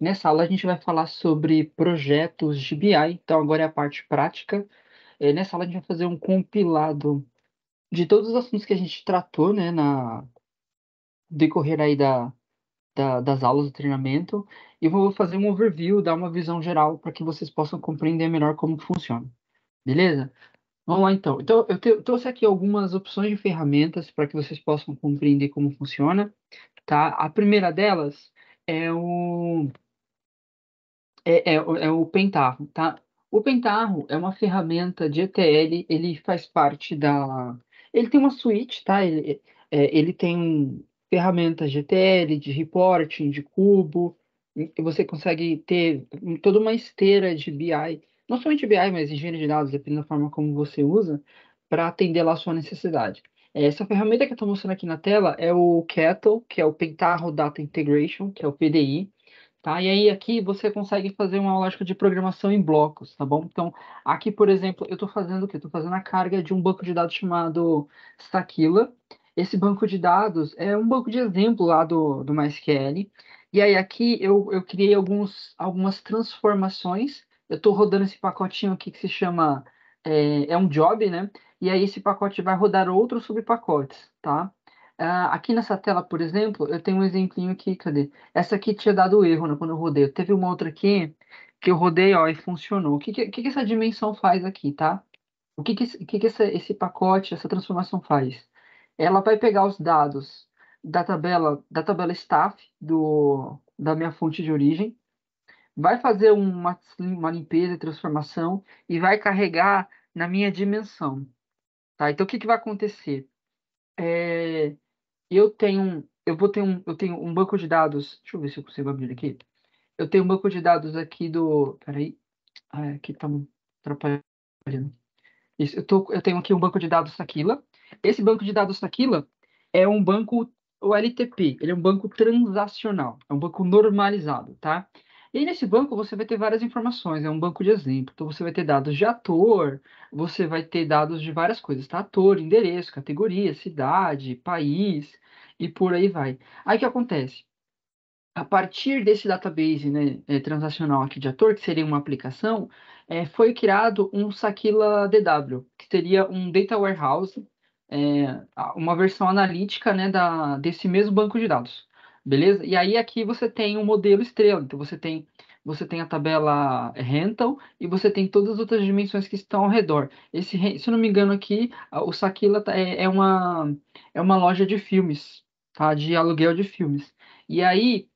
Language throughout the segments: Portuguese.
Nessa aula a gente vai falar sobre projetos de BI, então agora é a parte prática. Nessa aula a gente vai fazer um compilado de todos os assuntos que a gente tratou, né, na decorrer aí das aulas do treinamento, e vou fazer um overview, dar uma visão geral para que vocês possam compreender melhor como funciona. Beleza? Vamos lá então. Então eu trouxe aqui algumas opções de ferramentas para que vocês possam compreender como funciona, tá? A primeira delas é o Pentaho, tá? O Pentaho é uma ferramenta de ETL, ele faz parte da... Ele tem uma suíte, tá? Ele tem ferramentas de ETL, de reporting, de cubo, e você consegue ter toda uma esteira de BI, não somente BI, mas engenharia de dados, dependendo da forma como você usa, para atender lá a sua necessidade. Essa ferramenta que eu estou mostrando aqui na tela é o Kettle, que é o Pentaho Data Integration, que é o PDI, tá? E aí aqui você consegue fazer uma lógica de programação em blocos, tá bom? Então, aqui, por exemplo, eu estou fazendo o quê? Estou fazendo a carga de um banco de dados chamado Stackila. Esse banco de dados é um banco de exemplo lá do MySQL. E aí aqui eu criei algumas transformações. Eu estou rodando esse pacotinho aqui que se chama é um job, né? E aí esse pacote vai rodar outros subpacotes, tá? Aqui nessa tela, por exemplo, eu tenho um exemplinho aqui, cadê? Essa aqui tinha dado erro, né, quando eu rodei. Teve uma outra aqui que eu rodei, ó, e funcionou. O que que essa dimensão faz aqui, tá? O que que esse pacote, essa transformação faz? Ela vai pegar os dados da tabela staff da minha fonte de origem, vai fazer uma limpeza e transformação e vai carregar na minha dimensão, tá? Então, o que que vai acontecer? É, eu tenho um banco de dados. Deixa eu ver se eu consigo abrir aqui. Eu tenho um banco de dados aqui do. Peraí. Aqui tá me atrapalhando. Isso, eu tenho aqui um banco de dados Aquila. Esse banco de dados Aquila é um banco, o LTP, ele é um banco transacional, é um banco normalizado, tá? E aí nesse banco você vai ter várias informações, é um banco de exemplo. Então você vai ter dados de ator, você vai ter dados de várias coisas, tá? Ator, endereço, categoria, cidade, país e por aí vai. Aí o que acontece? A partir desse database, né, transacional aqui de ator, que seria uma aplicação, foi criado um Sakila DW, que seria um data warehouse, uma versão analítica, né, desse mesmo banco de dados, beleza? E aí aqui você tem um modelo estrela, então você tem a tabela rental e você tem todas as outras dimensões que estão ao redor. Se eu não me engano aqui, o Sakila é uma loja de filmes, tá? De aluguel de filmes. E aí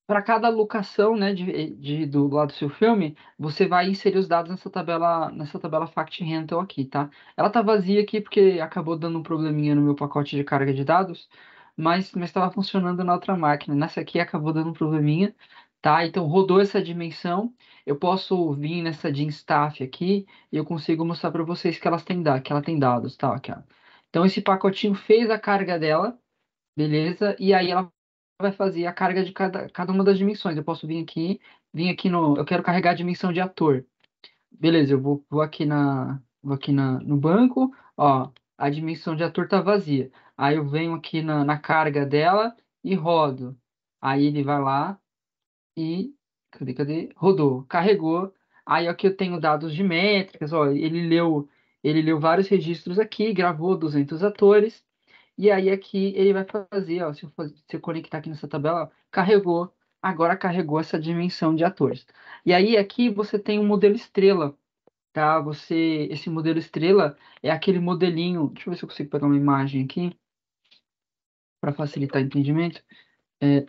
para cada locação, né, do lado do seu filme, você vai inserir os dados nessa tabela Fact Rental aqui, tá? Ela tá vazia aqui porque acabou dando um probleminha no meu pacote de carga de dados, mas estava funcionando na outra máquina. Nessa aqui acabou dando um probleminha, tá? Então rodou essa dimensão. Eu posso vir nessa de staff aqui e eu consigo mostrar para vocês que ela tem dados, tá? Aqui, ó. Então esse pacotinho fez a carga dela. Beleza? E aí ela vai fazer a carga de cada uma das dimensões. Eu posso vir aqui no. Eu quero carregar a dimensão de ator. Beleza, eu vou aqui no banco, ó, a dimensão de ator tá vazia. Aí eu venho aqui na carga dela e rodo. Aí ele vai lá e. Cadê? Rodou, carregou. Aí aqui eu tenho dados de métricas, ó, ele leu vários registros aqui, gravou 200 atores. E aí aqui ele vai fazer, ó, se eu conectar aqui nessa tabela, ó, agora carregou essa dimensão de atores. E aí aqui você tem um modelo estrela, tá? Esse modelo estrela é aquele modelinho, deixa eu ver se eu consigo pegar uma imagem aqui para facilitar o entendimento.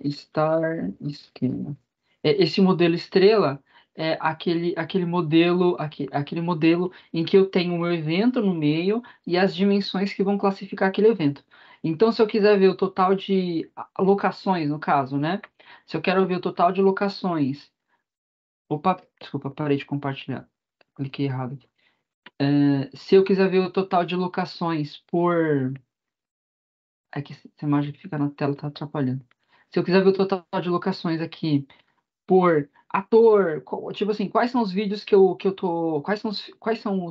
Star Schema. Esse modelo estrela é aquele modelo em que eu tenho o meu evento no meio e as dimensões que vão classificar aquele evento. Então, se eu quiser ver o total de locações, no caso, né? Se eu quero ver o total de locações. Opa, desculpa, parei de compartilhar. Cliquei errado aqui. Se eu quiser ver o total de locações por. É que essa imagem que fica na tela está atrapalhando. Se eu quiser ver o total de locações aqui por ator, tipo assim, quais são os vídeos que eu tô, quais são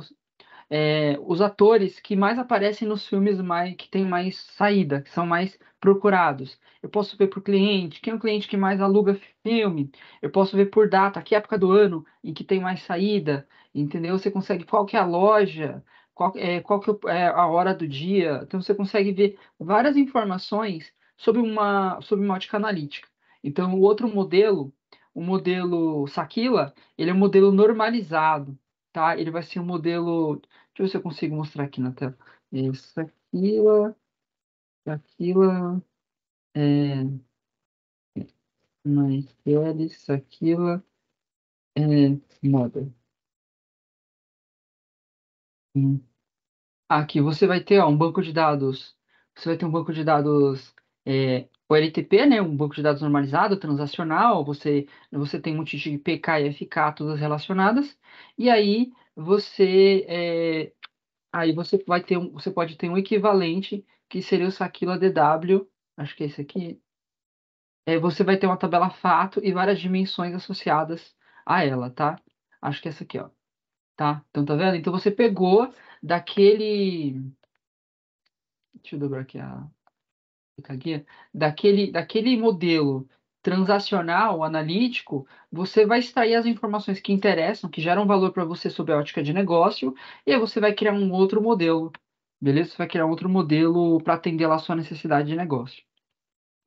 os atores que mais aparecem nos filmes que tem mais saída, que são mais procurados. Eu posso ver por cliente, quem é o cliente que mais aluga filme. Eu posso ver por data, que época do ano em que tem mais saída, entendeu? Você consegue qual que é a loja, qual que é a hora do dia. Então você consegue ver várias informações sobre uma ótica analítica. Então o outro modelo, o modelo Saquila, ele é um modelo normalizado, tá? Ele vai ser um modelo. Deixa eu ver se eu consigo mostrar aqui na tela. Saquila, é, Saquila, moda. Hum. Aqui você vai ter, ó, um banco de dados. Você vai ter um banco de dados OLTP, né? Um banco de dados normalizado, transacional. Você tem um monte de PK e FK todas relacionadas. E aí você vai ter você pode ter um equivalente que seria o Saquila DW. Acho que é esse aqui. Você vai ter uma tabela fato e várias dimensões associadas a ela, tá? Acho que é essa aqui, ó. Tá? Então, tá vendo? Então, você pegou daquele. Deixa eu dobrar aqui a guia. Daquele modelo transacional, analítico, você vai extrair as informações que interessam, que geram valor para você sob a ótica de negócio, e aí você vai criar um outro modelo. Beleza? Você vai criar um outro modelo para atender lá a sua necessidade de negócio.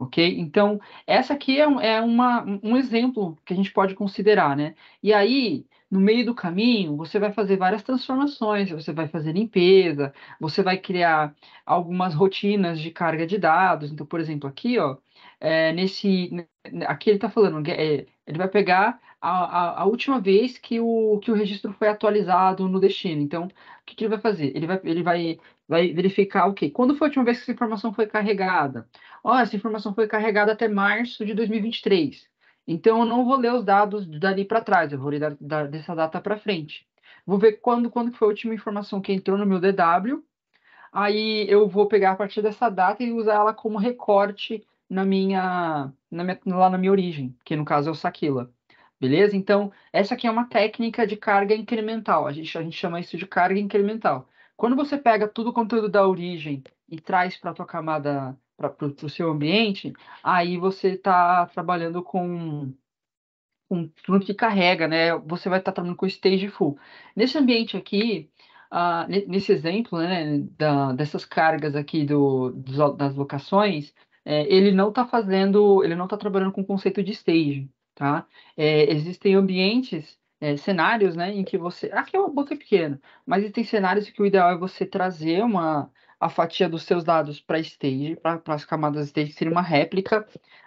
Ok? Então, essa aqui é um exemplo que a gente pode considerar, né? E aí, no meio do caminho, você vai fazer várias transformações, você vai fazer limpeza, você vai criar algumas rotinas de carga de dados. Então, por exemplo, aqui, ó, aqui ele está falando, ele vai pegar a última vez que o registro foi atualizado no destino. Então, o que que ele vai fazer? Ele vai verificar o quê? Quando foi a última vez que essa informação foi carregada? Ó, essa informação foi carregada até março de 2023. Então, eu não vou ler os dados dali para trás, eu vou ler dessa data para frente. Vou ver quando que foi a última informação que entrou no meu DW. Aí eu vou pegar a partir dessa data e usar ela como recorte lá na minha origem, que no caso é o Saquila. Beleza? Então, essa aqui é uma técnica de carga incremental. A gente chama isso de carga incremental. Quando você pega todo o conteúdo da origem e traz para a tua camada, para o seu ambiente, aí você está trabalhando com tudo que carrega, né? Você vai estar trabalhando com stage full. Nesse ambiente aqui, nesse exemplo, né, dessas cargas aqui das locações, ele não está trabalhando com o conceito de stage, tá? Existem ambientes, cenários, né, em que aqui é uma boca pequena, mas existem cenários em que o ideal é você trazer a fatia dos seus dados para stage, para as camadas stage, que seria uma réplica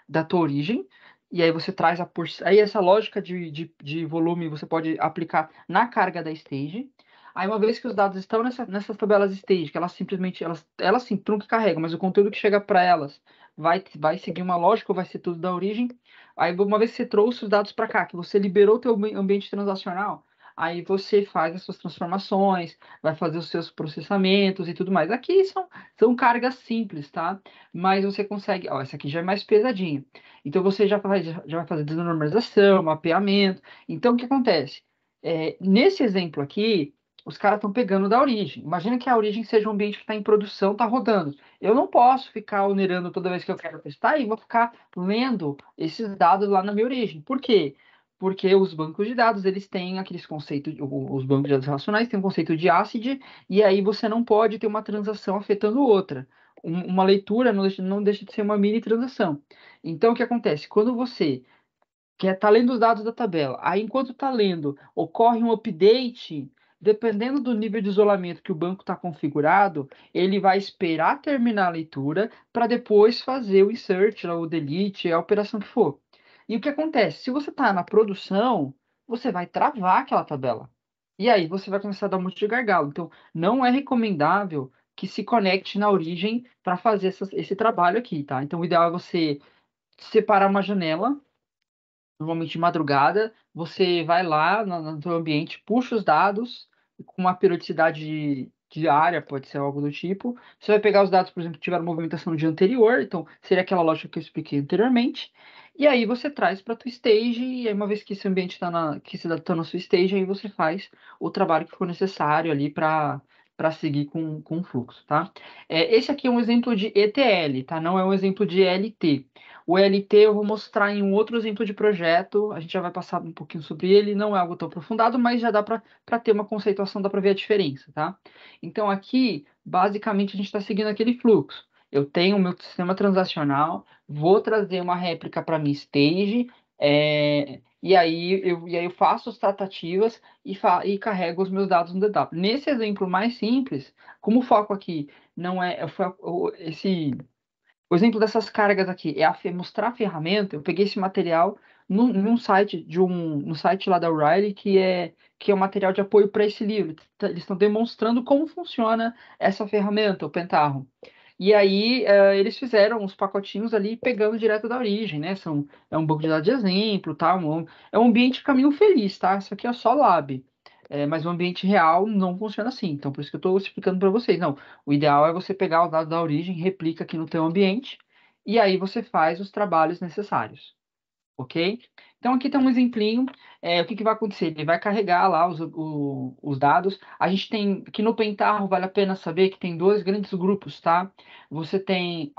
da tua origem, e aí você traz aí essa lógica de volume você pode aplicar na carga da stage. Aí uma vez que os dados estão nessas tabelas stage, que elas simplesmente, elas sim, trunca e carregam, mas o conteúdo que chega para elas vai seguir uma lógica ou vai ser tudo da origem. Aí uma vez que você trouxe os dados para cá, que você liberou o teu ambiente transacional, aí você faz as suas transformações, vai fazer os seus processamentos e tudo mais. Aqui são cargas simples, tá? Mas você consegue, ó, essa aqui já é mais pesadinha. Então você já vai fazer desnormalização, mapeamento. Então o que acontece? Nesse exemplo aqui, os caras estão pegando da origem. Imagina que a origem seja um ambiente que está em produção, está rodando. Eu não posso ficar onerando toda vez que eu quero testar e vou ficar lendo esses dados lá na minha origem. Por quê? Porque os bancos de dados, eles têm aqueles conceitos, os bancos de dados relacionais têm um conceito de ACID, e aí você não pode ter uma transação afetando outra. Uma leitura não deixa de ser uma mini transação. Então, o que acontece? Quando você quer tá lendo os dados da tabela, aí enquanto está lendo, ocorre um update, dependendo do nível de isolamento que o banco está configurado, ele vai esperar terminar a leitura para depois fazer o insert, ou o delete, a operação que for. E o que acontece? Se você está na produção, você vai travar aquela tabela. E aí você vai começar a dar um monte de gargalo. Então, não é recomendável que se conecte na origem para fazer esse trabalho aqui, tá? Então, o ideal é você separar uma janela, normalmente de madrugada, você vai lá no teu ambiente, puxa os dados com uma periodicidade diária, pode ser algo do tipo. Você vai pegar os dados, por exemplo, que tiveram movimentação no dia anterior, então seria aquela lógica que eu expliquei anteriormente. E aí você traz para a tua stage, e aí uma vez que esse ambiente está que esse dado está na sua stage, aí você faz o trabalho que for necessário ali para seguir com o fluxo, tá? Esse aqui é um exemplo de ETL, tá? Não é um exemplo de ELT. O ELT eu vou mostrar em um outro exemplo de projeto, a gente já vai passar um pouquinho sobre ele, não é algo tão aprofundado, mas já dá para ter uma conceituação, dá para ver a diferença, tá? Então aqui, basicamente, a gente está seguindo aquele fluxo. Eu tenho o meu sistema transacional, vou trazer uma réplica para minha stage, e aí eu faço as tratativas e carrego os meus dados no DW. Nesse exemplo mais simples, como o foco aqui não o exemplo dessas cargas aqui é mostrar a ferramenta. Eu peguei esse material num site no site lá da O'Reilly que é um material de apoio para esse livro. Eles estão demonstrando como funciona essa ferramenta, o Pentaho. E aí eles fizeram os pacotinhos ali pegando direto da origem, né? É um banco de dados de exemplo, tá? É um ambiente de caminho feliz, tá? Isso aqui é só lab. Mas o ambiente real não funciona assim. Então, por isso que eu estou explicando para vocês. Não, o ideal é você pegar os dados da origem, replica aqui no teu ambiente, e aí você faz os trabalhos necessários, ok? Então aqui tem um exemplinho. O que vai acontecer? Ele vai carregar lá os dados. A gente tem, aqui no Pentaho, vale a pena saber que tem dois grandes grupos, tá? Você tem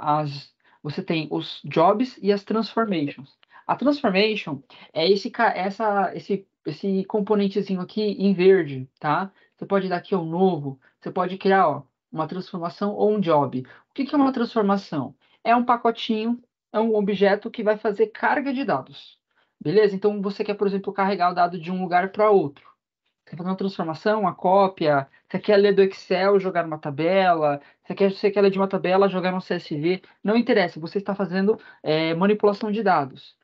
você tem os jobs e as transformations. A transformation é esse componentezinho aqui em verde, tá? Você pode dar aqui um novo, você pode criar, ó, uma transformação ou um job. O que é uma transformação? É um pacotinho, é um objeto que vai fazer carga de dados. Beleza? Então você quer, por exemplo, carregar o dado de um lugar para outro. Você quer fazer uma transformação, uma cópia, você quer ler do Excel, jogar numa tabela, você quer ler de uma tabela, jogar no CSV. Não interessa, você está fazendo manipulação de dados.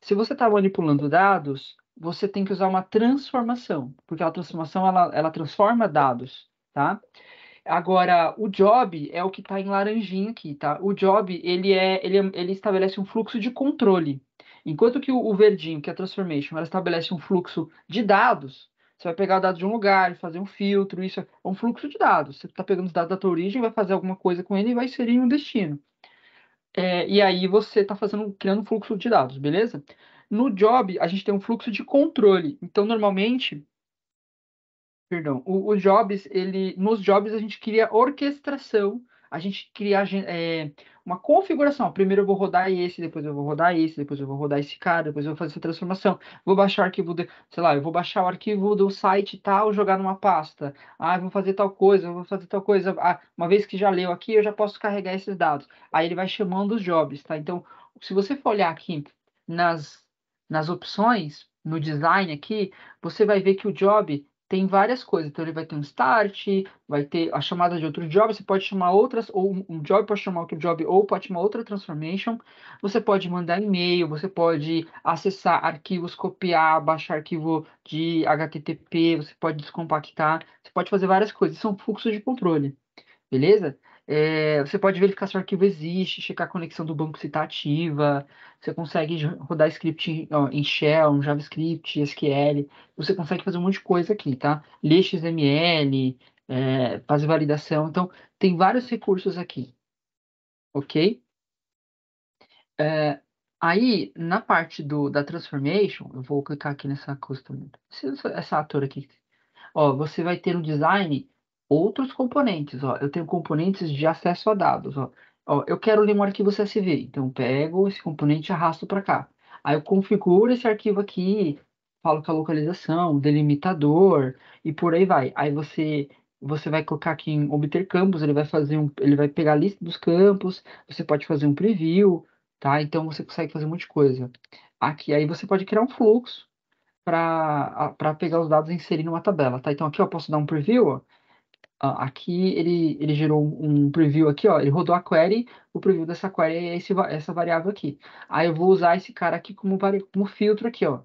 Se você está manipulando dados, você tem que usar uma transformação, porque a transformação ela transforma dados, tá? Agora, o job é o que está em laranjinha aqui, tá? O job, ele estabelece um fluxo de controle. Enquanto que o verdinho, que é a transformation, ela estabelece um fluxo de dados. Você vai pegar o dado de um lugar, fazer um filtro, isso é um fluxo de dados. Você está pegando os dados da tua origem, vai fazer alguma coisa com ele e vai inserir em um destino. E aí você está criando um fluxo de dados, beleza? No job, a gente tem um fluxo de controle. Então, normalmente, perdão, os jobs, nos jobs a gente cria orquestração, a gente cria uma configuração. Primeiro eu vou rodar esse, depois eu vou rodar esse, depois eu vou rodar esse cara, depois eu vou fazer essa transformação. Vou baixar o arquivo, sei lá, eu vou baixar o arquivo do site tal, jogar numa pasta. Ah, eu vou fazer tal coisa, eu vou fazer tal coisa. Ah, uma vez que já leu aqui, eu já posso carregar esses dados. Aí ele vai chamando os jobs, tá? Então, se você for olhar aqui nas, nas opções, no design aqui, você vai ver que o job tem várias coisas. Então, ele vai ter um start, vai ter a chamada de outro job, você pode chamar outras, ou um job pode chamar outro job, ou pode chamar outra transformation. Você pode mandar e-mail, você pode acessar arquivos, copiar, baixar arquivo de HTTP, você pode descompactar, você pode fazer várias coisas. São fluxos de controle. Beleza? Você pode verificar se o arquivo existe, checar a conexão do banco se está ativa. Você consegue rodar script ó, em Shell, em JavaScript, SQL. Você consegue fazer um monte de coisa aqui, tá? Ler XML, fazer validação. Então, tem vários recursos aqui, ok? É, Aí, na parte da transformation, eu vou clicar aqui nessa custom, essa ator aqui. Ó, você vai ter no design outros componentes, ó. Eu tenho componentes de acesso a dados, ó. Ó, eu quero ler um arquivo CSV, então eu pego esse componente e arrasto para cá. Aí eu configuro esse arquivo aqui, falo com a localização, delimitador e por aí vai. Aí você vai colocar aqui em obter campos, ele vai pegar a lista dos campos, você pode fazer um preview, tá? Então você consegue fazer um monte de coisa. Aqui aí você pode criar um fluxo para pegar os dados e inserir numa tabela, tá? Então aqui eu posso dar um preview, ó. Aqui ele gerou um preview aqui, ó. Ele rodou a query, o preview dessa query é essa variável aqui. Aí eu vou usar esse cara aqui como filtro aqui, ó.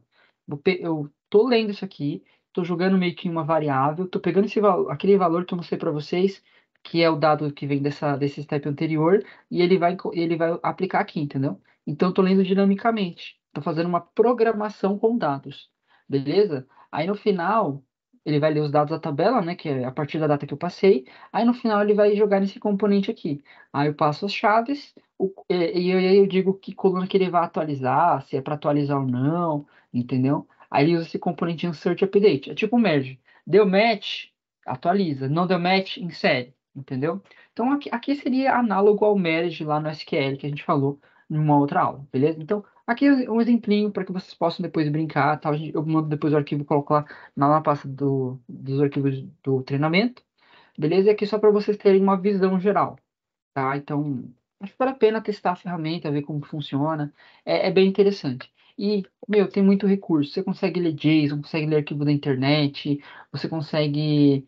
Eu tô lendo isso aqui, tô jogando meio que em uma variável, tô pegando aquele valor que eu mostrei para vocês, que é o dado que vem desse step anterior, e ele vai aplicar aqui, entendeu? Então eu tô lendo dinamicamente. Tô fazendo uma programação com dados. Beleza? Aí no final ele vai ler os dados da tabela, né, que é a partir da data que eu passei, aí no final ele vai jogar nesse componente aqui. Aí eu passo as chaves, e aí eu digo que coluna que ele vai atualizar, se é para atualizar ou não, entendeu? Aí ele usa esse componente insert update, é tipo um merge. Deu match, atualiza. Não deu match, insere, entendeu? Então aqui seria análogo ao merge lá no SQL que a gente falou numa outra aula, beleza? Então aqui é um exemplinho para que vocês possam depois brincar, tá? Eu mando depois o arquivo, coloco lá na pasta dos arquivos do treinamento, beleza? E aqui só para vocês terem uma visão geral, tá? Então, acho que vale a pena testar a ferramenta, ver como funciona. É bem interessante. E, meu, tem muito recurso. Você consegue ler JSON, consegue ler arquivo da internet, você consegue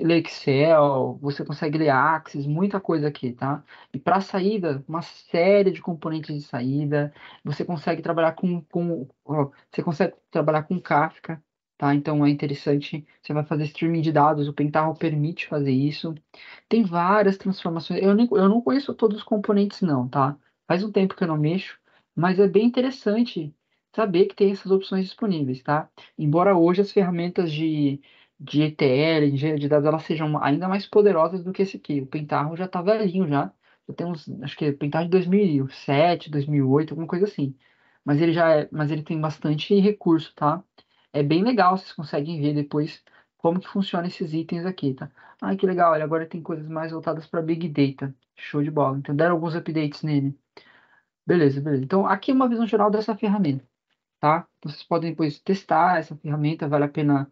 ler Excel, você consegue ler Access, muita coisa aqui, tá? E para saída, uma série de componentes de saída. Você consegue trabalhar você consegue trabalhar com Kafka, tá? Então é interessante. Você vai fazer streaming de dados, o Pentaho permite fazer isso. Tem várias transformações. Eu não conheço todos os componentes, não, tá? Faz um tempo que eu não mexo, mas é bem interessante saber que tem essas opções disponíveis, tá? Embora hoje as ferramentas de ETL, de engenharia de dados, elas sejam ainda mais poderosas do que esse aqui. O Pentaho já tá velhinho já. Já tem uns, acho que é Pentaho de 2007, 2008, alguma coisa assim. Mas ele tem bastante recurso, tá? É bem legal, vocês conseguem ver depois como que funciona esses itens aqui, tá? Ah, que legal, olha, agora tem coisas mais voltadas para Big Data. Show de bola. Então deram alguns updates nele. Beleza, beleza. Então aqui é uma visão geral dessa ferramenta, tá? Vocês podem depois testar essa ferramenta, vale a pena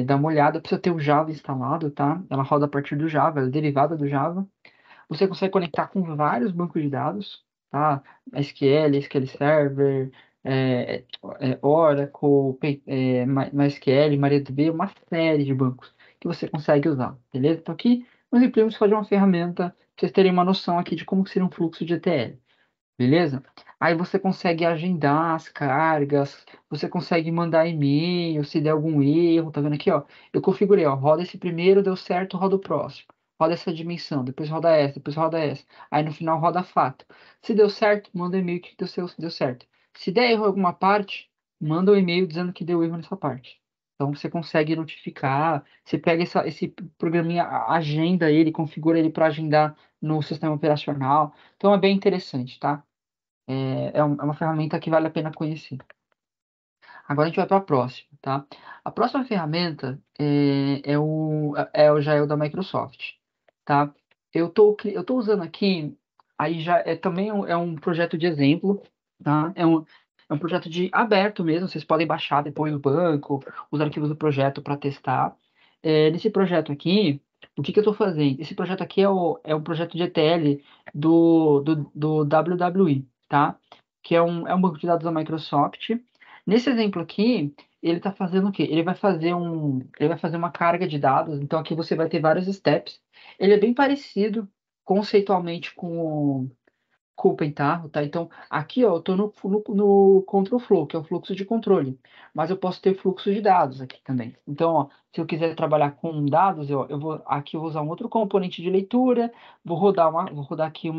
dar uma olhada. Precisa ter o Java instalado, tá? Ela roda a partir do Java, ela é derivada do Java. Você consegue conectar com vários bancos de dados, tá? SQL, SQL Server, Oracle, MySQL, MariaDB, uma série de bancos que você consegue usar, beleza? Então aqui nós imprimimos fazer uma ferramenta para vocês terem uma noção aqui de como que seria um fluxo de ETL. Beleza? Aí você consegue agendar as cargas, você consegue mandar e-mail se der algum erro, tá vendo aqui, ó? Eu configurei, ó, roda esse primeiro, deu certo, roda o próximo. Roda essa dimensão, depois roda essa, depois roda essa. Aí no final roda fato. Se deu certo, manda um e-mail que deu certo. Se der erro em alguma parte, manda um e-mail dizendo que deu erro nessa parte. Então você consegue notificar, você pega esse programinha, agenda ele, configura ele para agendar no sistema operacional. Então é bem interessante, tá? É uma ferramenta que vale a pena conhecer. Agora a gente vai para a próxima, tá? A próxima ferramenta já é o da Microsoft, tá? Eu tô usando aqui, aí já é também é um projeto de exemplo, tá? É um projeto de aberto mesmo, vocês podem baixar depois do banco, os arquivos do projeto para testar. Nesse projeto aqui, o que que eu estou fazendo? Esse projeto aqui é um projeto de ETL do WWE, tá? Que é um banco de dados da Microsoft. Nesse exemplo aqui, ele está fazendo o quê? Ele vai fazer uma carga de dados. Então aqui você vai ter vários steps. Ele é bem parecido conceitualmente com o Pentaho, tá? Então aqui, ó, eu estou no control flow, que é o fluxo de controle. Mas eu posso ter fluxo de dados aqui também. Então, ó, se eu quiser trabalhar com dados, eu vou usar um outro componente de leitura, vou rodar aqui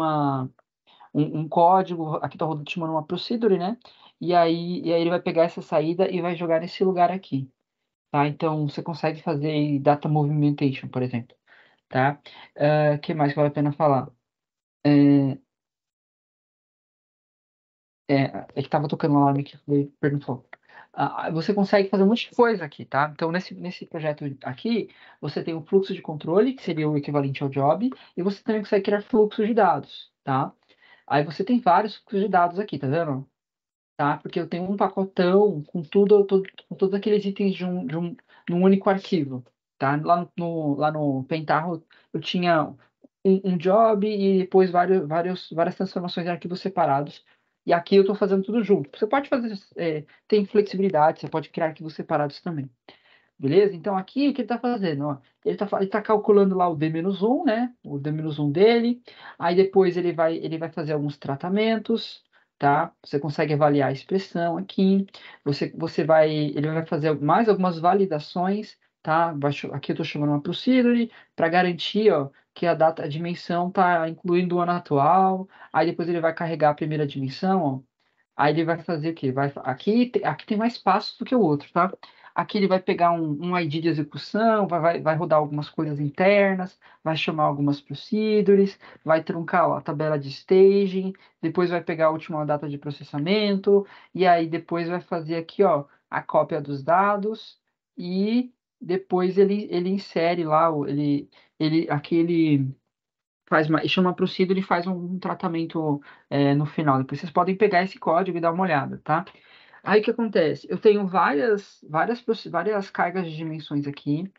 um código, aqui está chamando uma procedure, né? E aí ele vai pegar essa saída e vai jogar nesse lugar aqui, tá? Então você consegue fazer data movimentation, por exemplo, tá? O que mais que vale a pena falar? É, é que tava tocando um alarme que foi perguntou. Você consegue fazer um monte de coisa aqui, tá? Então, nesse projeto aqui, você tem o fluxo de controle, que seria o equivalente ao job, e você também consegue criar fluxo de dados, tá? Aí você tem vários fluxos de dados aqui, tá vendo? Tá? Porque eu tenho um pacotão com todos aqueles itens num único arquivo, tá? Lá no Pentaho eu tinha um job e depois várias transformações em arquivos separados. E aqui eu estou fazendo tudo junto. Você pode fazer, tem flexibilidade, você pode criar arquivos separados também. Beleza? Então aqui o que ele está fazendo? Ó, ele tá calculando lá o D-1, né? O D-1 dele. Aí depois ele vai fazer alguns tratamentos, tá? Você consegue avaliar a expressão aqui. Ele vai fazer mais algumas validações, tá? Aqui eu estou chamando uma procedure para garantir, ó, que a dimensão está incluindo o ano atual. Aí depois ele vai carregar a primeira dimensão, ó. Aí ele vai fazer o quê? Aqui tem mais passos do que o outro, tá? Aqui ele vai pegar um ID de execução, vai rodar algumas coisas internas, vai chamar algumas procedures, vai truncar ó, a tabela de staging, depois vai pegar a última data de processamento, e aí depois vai fazer aqui ó, a cópia dos dados, e depois ele insere lá, aqui ele faz uma, chama procedure e faz um tratamento no final. Depois vocês podem pegar esse código e dar uma olhada, tá? Aí o que acontece? Eu tenho várias cargas de dimensões aqui,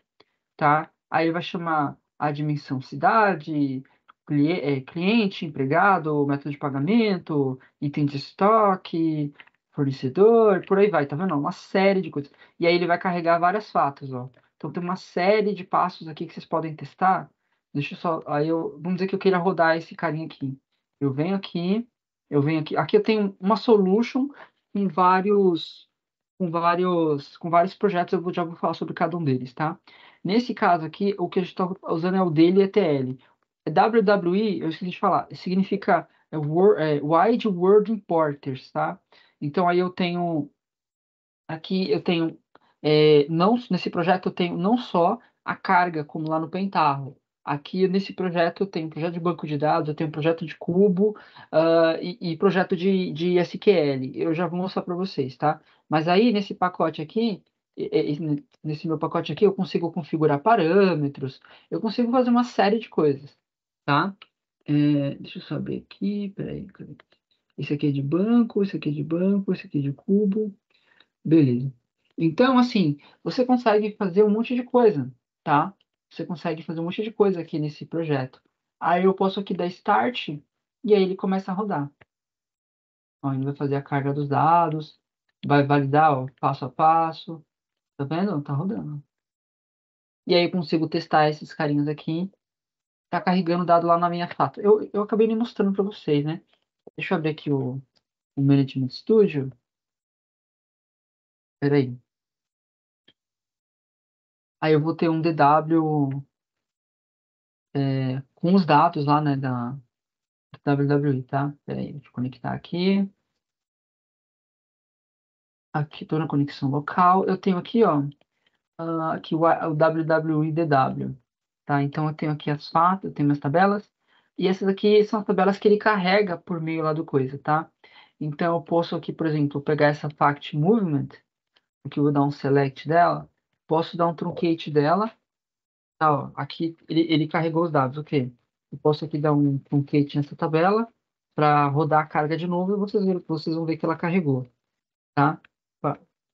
tá? Aí ele vai chamar a dimensão cidade, cliente, empregado, método de pagamento, item de estoque, fornecedor, por aí vai, tá vendo? Uma série de coisas. E aí ele vai carregar várias fatos, ó. Então tem uma série de passos aqui que vocês podem testar. Deixa eu só, vamos dizer que eu queira rodar esse carinha aqui. Eu venho aqui, aqui eu tenho uma solution com vários projetos, já vou falar sobre cada um deles, tá? Nesse caso aqui, o que a gente está usando é o Daily ETL. WWE, eu esqueci de falar, significa Wide World Importers, tá? Então aí eu tenho, não, nesse projeto eu tenho não só a carga, como lá no Pentaho. Aqui nesse projeto eu tenho projeto de banco de dados, eu tenho projeto de cubo, e projeto de SQL. Eu já vou mostrar para vocês, tá? Mas aí nesse pacote aqui, nesse meu pacote aqui, eu consigo configurar parâmetros, eu consigo fazer uma série de coisas, tá? Deixa eu só abrir aqui, peraí. Cadê? Esse aqui é de banco, esse aqui é de banco, esse aqui é de cubo. Beleza. Então, assim, você consegue fazer um monte de coisa, tá? Você consegue fazer um monte de coisa aqui nesse projeto. Aí eu posso aqui dar Start e aí ele começa a rodar. Ó, ele vai fazer a carga dos dados, vai validar, ó, passo a passo. Tá vendo? Tá rodando. E aí eu consigo testar esses carinhas aqui. Tá carregando dado lá na minha fato. Eu acabei me mostrando para vocês, né? Deixa eu abrir aqui o Management Studio. Peraí. Aí eu vou ter um DW com os dados lá, né, da WWE, tá? Peraí, deixa eu conectar aqui. Aqui, tô na conexão local. Eu tenho aqui, ó, aqui o WWIDW, tá? Então eu tenho aqui as fatos, eu tenho minhas tabelas. E essas aqui são as tabelas que ele carrega por meio lá do coisa, tá? Então eu posso aqui, por exemplo, pegar essa fact movement, aqui eu vou dar um select dela, posso dar um truncate dela, tá, ó, aqui ele carregou os dados, ok. Eu posso aqui dar um truncate nessa tabela para rodar a carga de novo e vocês vão ver que ela carregou, tá?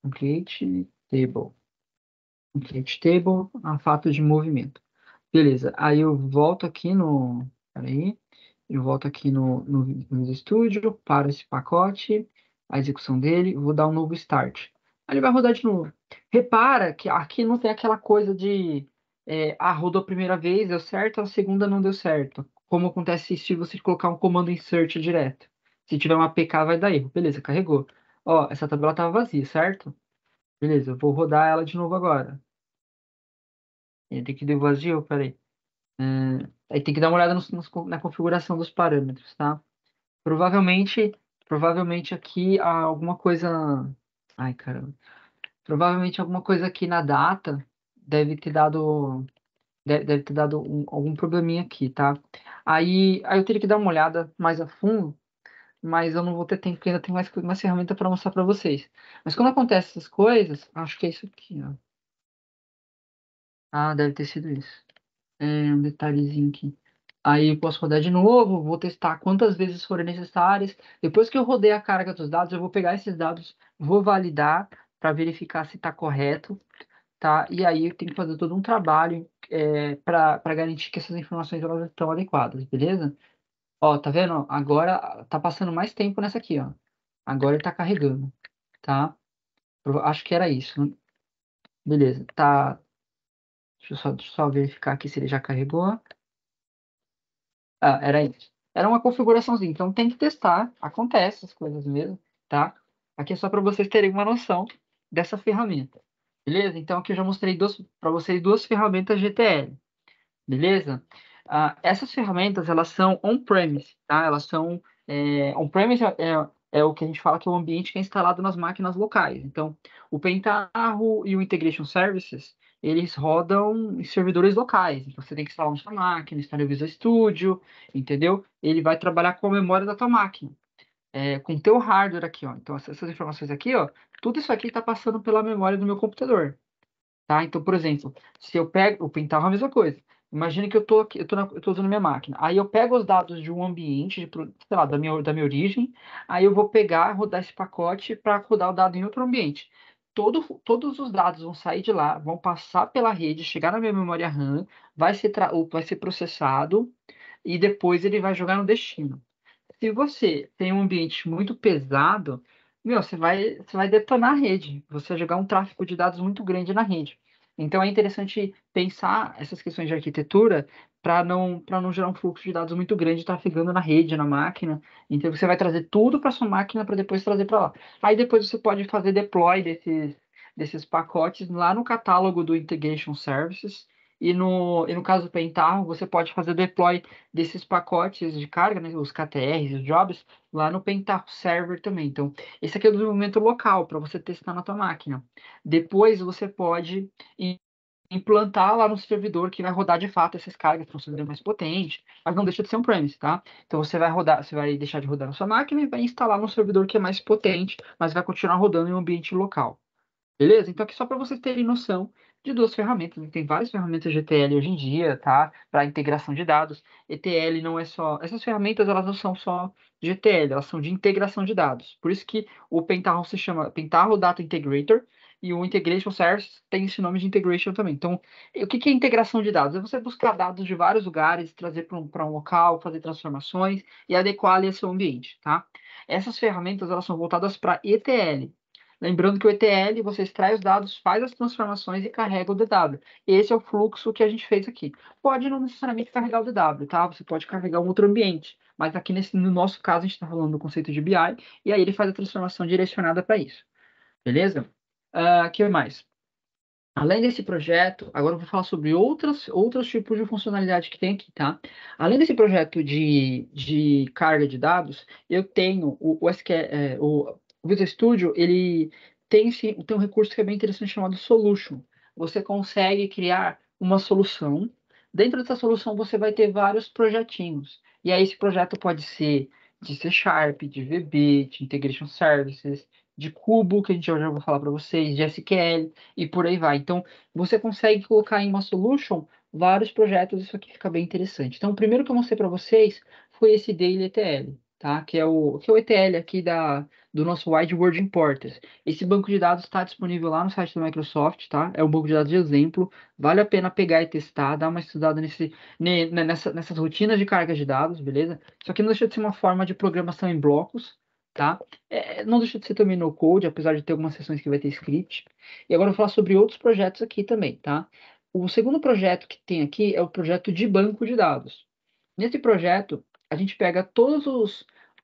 Truncate table. Truncate table, a fato de movimento. Beleza, aí eu volto aqui no. Peraí. Eu volto aqui no Visual Studio, paro esse pacote, a execução dele, vou dar um novo start. Aí ele vai rodar de novo. Repara que aqui não tem aquela coisa de rodou a primeira vez, deu certo, a segunda não deu certo. Como acontece se você colocar um comando insert direto. Se tiver uma APK, vai dar erro. Beleza, carregou. Ó, essa tabela estava vazia, certo? Beleza, eu vou rodar ela de novo agora. Tem que deu vazio, peraí. Aí tem que dar uma olhada na configuração dos parâmetros, tá? Provavelmente, provavelmente aqui há alguma coisa. Ai, caramba. Provavelmente alguma coisa aqui na data deve ter dado, deve ter dado algum probleminha aqui, tá? Aí eu teria que dar uma olhada mais a fundo, mas eu não vou ter tempo, porque ainda tem mais ferramenta para mostrar para vocês. Mas quando acontece essas coisas, acho que é isso aqui, ó. Ah, deve ter sido isso. Um detalhezinho aqui. Aí eu posso rodar de novo, vou testar quantas vezes forem necessárias. Depois que eu rodei a carga dos dados, eu vou pegar esses dados, vou validar para verificar se está correto, tá? E aí eu tenho que fazer todo um trabalho para garantir que essas informações elas estão adequadas, beleza? Ó, tá vendo? Agora tá passando mais tempo nessa aqui, ó. Agora ele tá carregando, tá? Eu acho que era isso. Beleza, tá. Deixa eu só verificar aqui se ele já carregou. Ah, era isso. Era uma configuraçãozinha, então tem que testar. Acontece essas coisas mesmo, tá? Aqui é só para vocês terem uma noção dessa ferramenta. Beleza? Então aqui eu já mostrei para vocês duas ferramentas GTL. Beleza? Essas ferramentas, elas são on-premise, tá? Elas são on-premise, é o que a gente fala que é o ambiente que é instalado nas máquinas locais. Então, o Pentaho e o Integration Services, eles rodam em servidores locais. Então, você tem que instalar na sua máquina, instalar o Visual Studio, entendeu? Ele vai trabalhar com a memória da tua máquina, com o teu hardware aqui, ó. Então, essas informações aqui, ó, tudo isso aqui está passando pela memória do meu computador. Tá? Então, por exemplo, se eu pego o Pentaho é a mesma coisa. Imagina que eu tô aqui, eu tô usando minha máquina. Aí eu pego os dados de um ambiente, sei lá, da minha origem, aí eu vou pegar, rodar esse pacote para rodar o dado em outro ambiente. Todos os dados vão sair de lá, vão passar pela rede, chegar na minha memória RAM, vai ser processado e depois ele vai jogar no destino. Se você tem um ambiente muito pesado, meu, você vai detonar a rede. Você vai jogar um tráfego de dados muito grande na rede. Então é interessante pensar essas questões de arquitetura para não gerar um fluxo de dados muito grande trafegando na rede, na máquina. Então você vai trazer tudo para sua máquina para depois trazer para lá. Aí depois você pode fazer deploy desses pacotes lá no catálogo do Integration Services. E no caso do Pentaho, você pode fazer deploy desses pacotes de carga, né, os KTRs, os jobs, lá no Pentaho Server também. Então, esse aqui é o desenvolvimento local para você testar na tua máquina. Depois você pode implantar lá no servidor que vai rodar de fato essas cargas para um servidor mais potente, mas não deixa de ser um premise, tá? Então você vai deixar de rodar na sua máquina e vai instalar no servidor que é mais potente, mas vai continuar rodando em um ambiente local. Beleza? Então, aqui só para vocês terem noção de duas ferramentas. Tem várias ferramentas de ETL hoje em dia, tá? Para integração de dados. ETL não é só. Essas ferramentas, elas não são só de ETL, elas são de integração de dados. Por isso que o Pentaho se chama Pentaho Data Integrator e o Integration Service tem esse nome de integration também. Então, o que é integração de dados? É você buscar dados de vários lugares, trazer para um local, fazer transformações e adequar ali ao seu ambiente, tá? Essas ferramentas, elas são voltadas para ETL. Lembrando que o ETL, você extrai os dados, faz as transformações e carrega o DW. Esse é o fluxo que a gente fez aqui. Pode não necessariamente carregar o DW, tá? Você pode carregar um outro ambiente. Mas aqui no nosso caso, a gente está falando do conceito de BI, e aí ele faz a transformação direcionada para isso. Beleza? Que mais? Além desse projeto, agora eu vou falar sobre outros tipos de funcionalidade que tem aqui, tá? Além desse projeto de carga de dados, eu tenho o SQL, o Visual Studio, ele tem um recurso que é bem interessante chamado Solution. Você consegue criar uma solução. Dentro dessa solução, você vai ter vários projetinhos. E aí, esse projeto pode ser de C Sharp, de VB, de Integration Services, de Cubo, que a gente já vai falar para vocês, de SQL e por aí vai. Então, você consegue colocar em uma solution vários projetos, isso aqui fica bem interessante. Então, o primeiro que eu mostrei para vocês foi esse Daily ETL, tá? Que é o ETL aqui do nosso Wide World Importers. Esse banco de dados está disponível lá no site da Microsoft, tá? É um banco de dados de exemplo, vale a pena pegar e testar, dar uma estudada nessas rotinas de carga de dados, beleza? Isso aqui não deixa de ser uma forma de programação em blocos, tá? Não deixa de ser também no code, apesar de ter algumas seções que vai ter script. E agora eu vou falar sobre outros projetos aqui também, tá? O segundo projeto que tem aqui é o projeto de banco de dados. Nesse projeto, a gente pega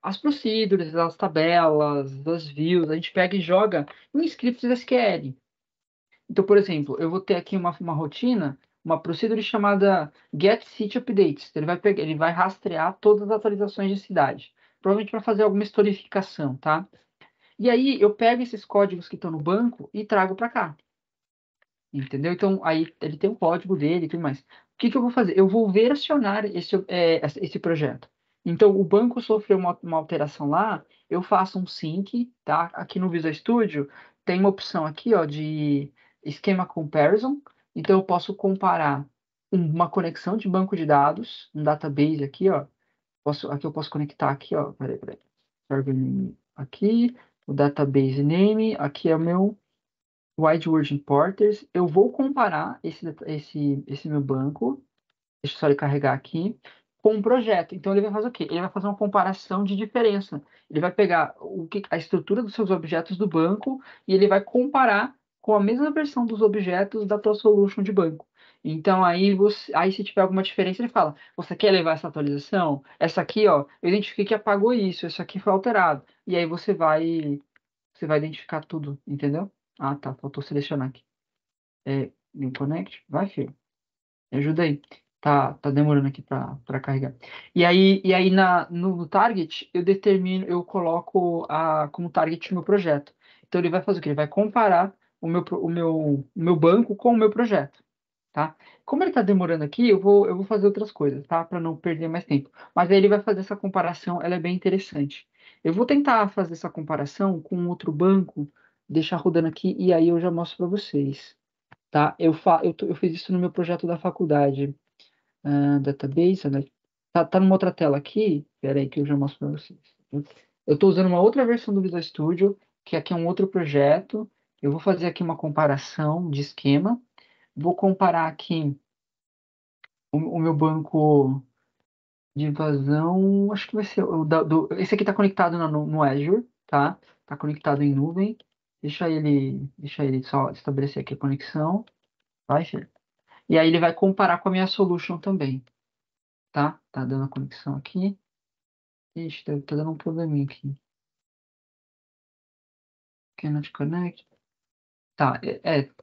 as procedures, as tabelas, as views, a gente pega e joga em scripts SQL. Então, por exemplo, eu vou ter aqui uma rotina, uma procedure chamada Get City Updates. Ele vai rastrear todas as atualizações de cidade. Provavelmente para fazer alguma historificação, tá? E aí eu pego esses códigos que estão no banco e trago para cá. Entendeu? Então, aí ele tem o código dele e tudo mais. O que que eu vou fazer? Eu vou versionar esse projeto. Então, o banco sofreu uma alteração lá, eu faço um sync, tá? Aqui no Visual Studio tem uma opção aqui, ó, de esquema comparison. Então, eu posso comparar uma conexão de banco de dados, um database aqui, ó. Aqui eu posso conectar aqui, ó. Peraí. Server name aqui, o database name, aqui é o meu Wide World Importers. Eu vou comparar esse meu banco, deixa eu só ele carregar aqui, com um projeto. Então ele vai fazer o quê? Ele vai fazer uma comparação de diferença. Ele vai pegar a estrutura dos seus objetos do banco e ele vai comparar com a mesma versão dos objetos da tua solution de banco. Então aí se tiver alguma diferença, ele fala: você quer levar essa atualização? Essa aqui, ó, eu identifiquei que apagou isso, isso aqui foi alterado. E aí você vai identificar tudo, entendeu? Ah, tá. Faltou selecionar aqui. New Connect. Vai, filho. Me ajuda aí. tá demorando aqui para carregar. E aí no target, eu coloco como target o meu projeto. Então ele vai fazer o quê? Ele vai comparar o meu banco com o meu projeto, tá? Como ele está demorando aqui, eu vou fazer outras coisas, tá? Para não perder mais tempo. Mas aí ele vai fazer essa comparação, ela é bem interessante. Eu vou tentar fazer essa comparação com outro banco, deixar rodando aqui e aí eu já mostro para vocês, tá? Eu fiz isso no meu projeto da faculdade. Database, né? Tá numa outra tela aqui. Espera aí que eu já mostro para vocês. Eu estou usando uma outra versão do Visual Studio, que aqui é um outro projeto. Eu vou fazer aqui uma comparação de esquema. Vou comparar aqui o meu banco de vazão. Acho que vai ser esse aqui está conectado no Azure, tá? Está conectado em nuvem. Deixa ele só estabelecer aqui a conexão. Vai, filho. E aí ele vai comparar com a minha solution também, tá? Tá dando a conexão aqui. Ixi, tá dando um probleminha aqui. Cannot connect. Tá,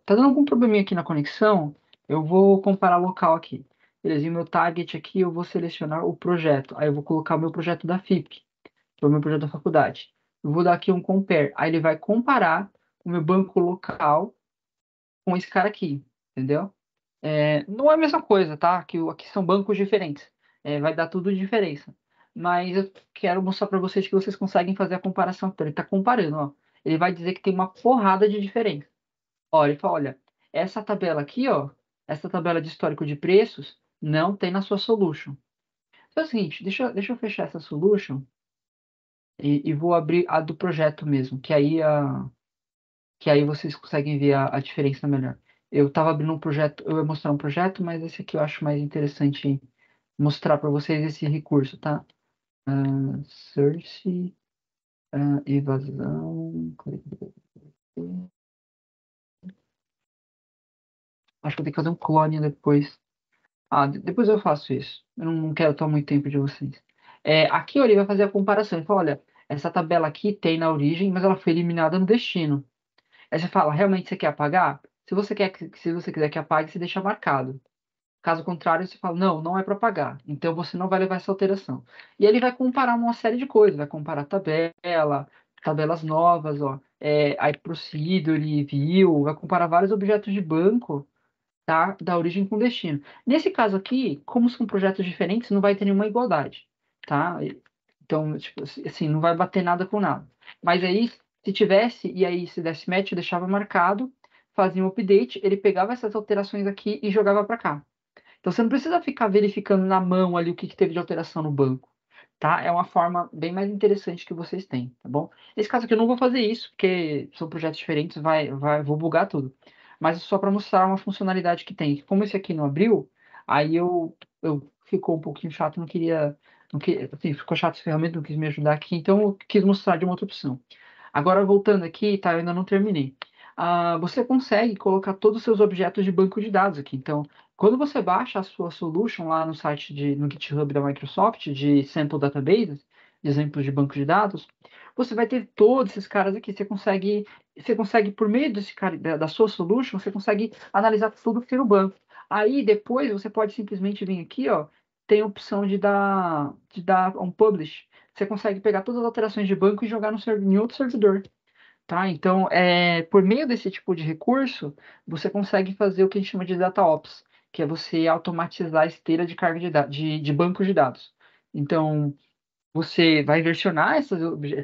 tá dando algum probleminha aqui na conexão. Eu vou comparar local aqui. Beleza, e o meu target aqui, eu vou selecionar o projeto. Aí eu vou colocar o meu projeto da FIP, que é o meu projeto da faculdade. Eu vou dar aqui um compare. Aí ele vai comparar o meu banco local com esse cara aqui, entendeu? Não é a mesma coisa, tá? Aqui são bancos diferentes. Vai dar tudo diferença. Mas eu quero mostrar para vocês que vocês conseguem fazer a comparação. Então, ele está comparando, ó. Ele vai dizer que tem uma porrada de diferença. Ó, ele fala, olha, essa tabela aqui, ó, essa tabela de histórico de preços não tem na sua solution. Então é o seguinte, deixa eu fechar essa solution e vou abrir a do projeto mesmo, que aí vocês conseguem ver a diferença melhor. Eu estava abrindo um projeto, eu ia mostrar um projeto, mas esse aqui eu acho mais interessante mostrar para vocês esse recurso, tá? Search, evasão. Acho que eu tenho que fazer um clone depois. Depois eu faço isso. Eu não quero tomar muito tempo de vocês. Aqui, ó, ele vai fazer a comparação. Ele fala, olha, essa tabela aqui tem na origem, mas ela foi eliminada no destino. Aí você fala, realmente você quer apagar? Se você quiser que apague, você deixa marcado. Caso contrário, você fala, não, não é para pagar. Então você não vai levar essa alteração. E ele vai comparar uma série de coisas, vai comparar tabela, tabelas novas, ó, aí procedure, view, vai comparar vários objetos de banco, tá? Da origem com destino. Nesse caso aqui, como são projetos diferentes, não vai ter nenhuma igualdade, tá? Então, tipo, assim, não vai bater nada com nada. Mas aí, se tivesse, e aí se desse match, eu deixava marcado, fazia um update, ele pegava essas alterações aqui e jogava para cá. Então você não precisa ficar verificando na mão ali o que teve de alteração no banco, tá? É uma forma bem mais interessante que vocês têm, tá bom? Nesse caso aqui eu não vou fazer isso, porque são projetos diferentes, vou bugar tudo. Mas é só para mostrar uma funcionalidade que tem. Como esse aqui não abriu, aí eu ficou um pouquinho chato, assim, ficou chato esse ferramenta, não quis me ajudar aqui, então eu quis mostrar de uma outra opção. Agora voltando aqui, tá? Eu ainda não terminei. Você consegue colocar todos os seus objetos de banco de dados aqui. Então, quando você baixa a sua solution lá no site no GitHub da Microsoft de sample databases, de exemplos de banco de dados, você vai ter todos esses caras aqui. Você consegue por meio desse cara, da sua solution, você consegue analisar tudo que tem no banco. Aí depois você pode simplesmente vir aqui, ó, tem a opção de dar um publish. Você consegue pegar todas as alterações de banco e jogar em outro servidor. Tá? Então, por meio desse tipo de recurso, você consegue fazer o que a gente chama de data ops, que é você automatizar a esteira de carga de bancos de dados. Então, você vai versionar esses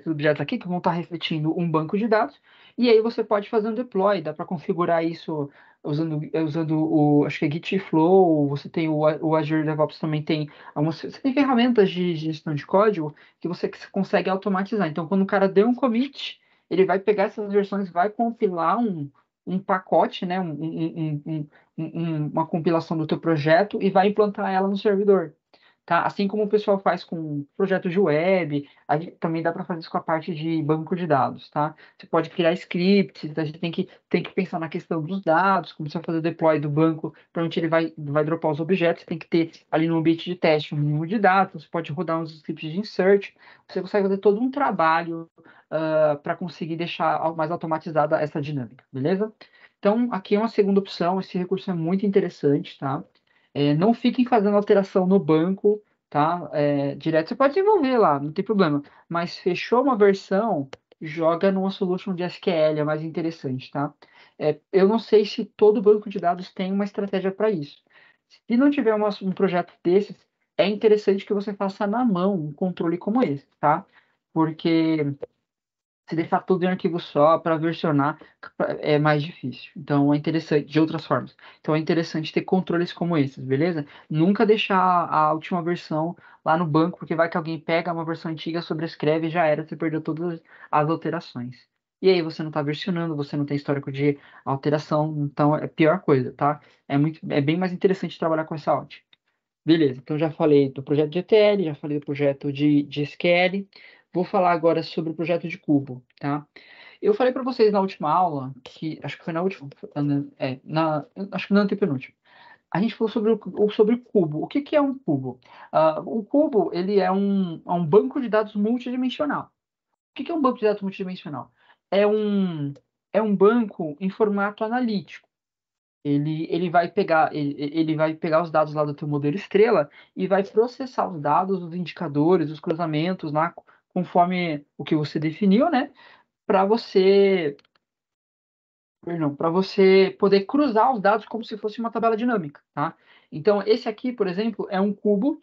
objetos aqui que vão estar refletindo um banco de dados, e aí você pode fazer um deploy, dá para configurar isso usando acho que é Git Flow, você tem o Azure DevOps também tem você tem ferramentas de gestão de código que você consegue automatizar. Então, quando o cara deu um commit, ele vai pegar essas versões, vai compilar um pacote, né, uma compilação do teu projeto e vai implantar ela no servidor. Tá? Assim como o pessoal faz com projetos de web, também dá para fazer isso com a parte de banco de dados, tá? Você pode criar scripts, a gente tem que pensar na questão dos dados, como você vai fazer o deploy do banco, para onde ele vai dropar os objetos, tem que ter ali no ambiente de teste um mínimo de dados, você pode rodar uns scripts de insert, você consegue fazer todo um trabalho para conseguir deixar mais automatizada essa dinâmica, beleza? Então, aqui é uma segunda opção, esse recurso é muito interessante, tá? Não fiquem fazendo alteração no banco, tá? Direto, você pode desenvolver lá, não tem problema. Mas fechou uma versão, joga numa solution de SQL, é mais interessante, tá? Eu não sei se todo banco de dados tem uma estratégia para isso. Se não tiver um projeto desses, é interessante que você faça na mão um controle como esse, tá? Porque se deixar tudo em arquivo só para versionar é mais difícil. Então é interessante, de outras formas. Então é interessante ter controles como esses, beleza? Nunca deixar a última versão lá no banco, porque vai que alguém pega uma versão antiga, sobrescreve e já era, você perdeu todas as alterações. E aí você não está versionando, você não tem histórico de alteração, então é a pior coisa, tá? É bem mais interessante trabalhar com essa ótica. Beleza, então já falei do projeto de ETL, já falei do projeto de SQL. Vou falar agora sobre o projeto de Cubo, tá? Eu falei para vocês na última aula, que acho que foi na última, acho que na antepenúltima. A gente falou sobre o cubo. O que que é um cubo? O cubo, ele é um banco de dados multidimensional. O que que é um banco de dados multidimensional? É um, é um banco em formato analítico. Ele vai pegar os dados lá do teu modelo estrela e vai processar os dados, os indicadores, os cruzamentos lá, conforme o que você definiu, né? Para você, perdão, para você poder cruzar os dados como se fosse uma tabela dinâmica, tá? Então, esse aqui, por exemplo, é um cubo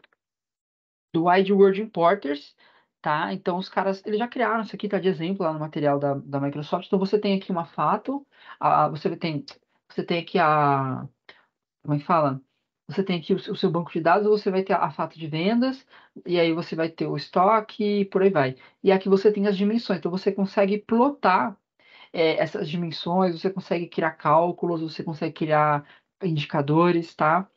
do Wide World Importers, tá? Então, os caras, eles já criaram isso aqui, tá de exemplo lá no material da Microsoft. Então, você tem aqui uma fato, você tem aqui como é que fala? Você tem aqui o seu banco de dados, você vai ter a fato de vendas, e aí você vai ter o estoque, e por aí vai. E aqui você tem as dimensões, então você consegue plotar essas dimensões, você consegue criar cálculos, você consegue criar indicadores, tá?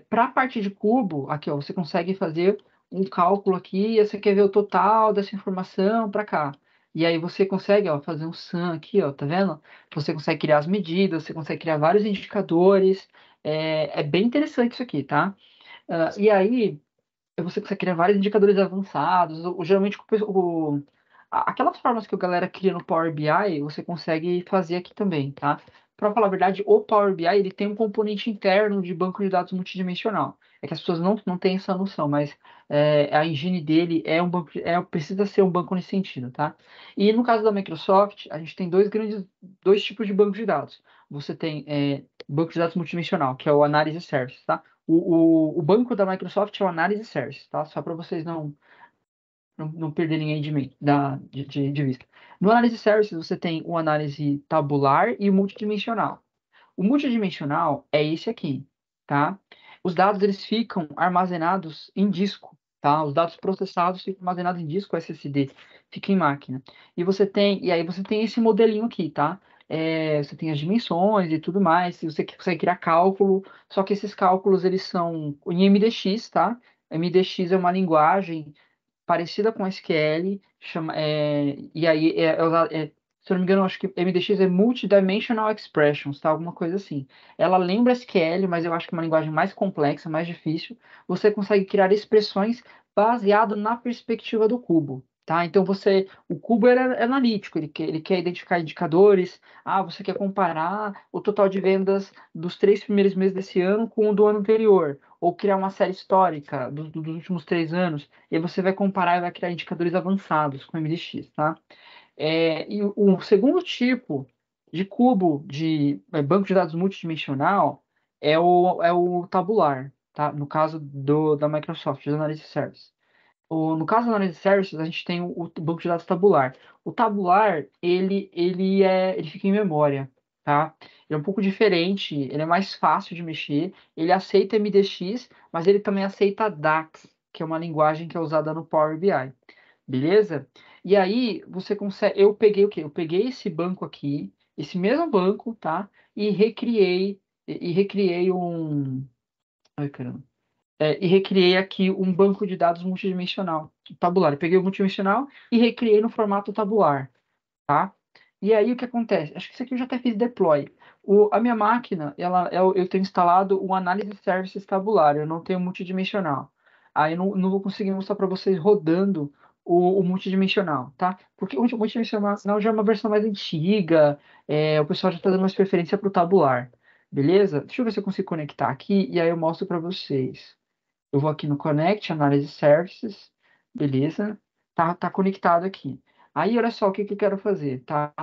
Para a parte de cubo, aqui ó, você consegue fazer um cálculo aqui, e você quer ver o total dessa informação para cá. E aí você consegue, ó, fazer um sum aqui, ó, tá vendo? Você consegue criar as medidas, você consegue criar vários indicadores. É bem interessante isso aqui, tá? E aí você consegue criar vários indicadores avançados. Geralmente, aquelas formas que a galera cria no Power BI, você consegue fazer aqui também, tá? Para falar a verdade, o Power BI ele tem um componente interno de banco de dados multidimensional. É que as pessoas não têm essa noção, mas a engine dele é um banco, precisa ser um banco nesse sentido, tá? E no caso da Microsoft, a gente tem dois tipos de banco de dados. Você tem banco de dados multidimensional, que é o Analysis Service, tá? O banco da Microsoft é o Analysis Service, tá? Só para vocês não perderem aí de vista. No Analysis Service, você tem o análise tabular e o multidimensional. O multidimensional é esse aqui, tá? Os dados eles ficam armazenados em disco, tá? Os dados processados ficam armazenados em disco SSD, fica em máquina. E aí você tem esse modelinho aqui, tá? Você tem as dimensões e tudo mais, e você consegue criar cálculo, só que esses cálculos eles são em MDX, tá? MDX é uma linguagem parecida com SQL, e aí se eu não me engano, eu acho que MDX é Multidimensional Expressions, tá? Alguma coisa assim. Ela lembra SQL, mas eu acho que é uma linguagem mais complexa, mais difícil. Você consegue criar expressões baseado na perspectiva do cubo. Tá? Então o cubo é analítico, ele quer identificar indicadores. Você quer comparar o total de vendas dos 3 primeiros meses desse ano com o do ano anterior, ou criar uma série histórica dos últimos 3 anos. E aí você vai comparar e vai criar indicadores avançados com MDX, tá? E o segundo tipo de cubo de banco de dados multidimensional é o tabular, tá? No caso da Microsoft, do Analysis Service. No caso do Analysis Services, a gente tem o banco de dados tabular. O tabular, ele fica em memória, tá? Ele é um pouco diferente, ele é mais fácil de mexer, ele aceita MDX, mas ele também aceita DAX, que é uma linguagem que é usada no Power BI. Beleza? E aí você consegue. Eu peguei o quê? Eu peguei esse banco aqui, esse mesmo banco, tá? E recriei um. Ai, caramba. E recriei aqui um banco de dados multidimensional, tabular. Eu peguei o multidimensional e recriei no formato tabular, tá? E aí o que acontece? Acho que isso aqui eu já até fiz deploy. A minha máquina, eu tenho instalado o Analysis Services tabular, eu não tenho multidimensional. Aí eu não vou conseguir mostrar para vocês rodando o multidimensional, tá? Porque o multidimensional já é uma versão mais antiga, o pessoal já está dando mais preferência para o tabular. Beleza? Deixa eu ver se eu consigo conectar aqui e aí eu mostro para vocês. Eu vou aqui no Connect, Análise Services, beleza? Tá conectado aqui. Aí, olha só o que que eu quero fazer, tá?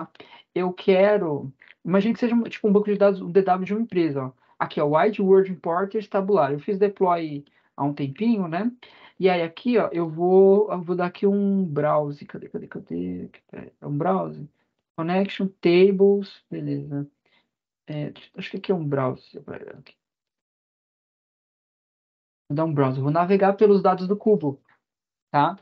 Eu quero, imagine que seja tipo um banco de dados, um DW de uma empresa, ó. Aqui, ó, Wide Word Importers tabular. Eu fiz deploy há um tempinho, né? E aí aqui, ó, eu vou dar aqui um browse. Cadê? É um browse. Connection Tables, beleza. Acho que aqui é um browse. Vou dar um browse. Vou navegar pelos dados do cubo, tá?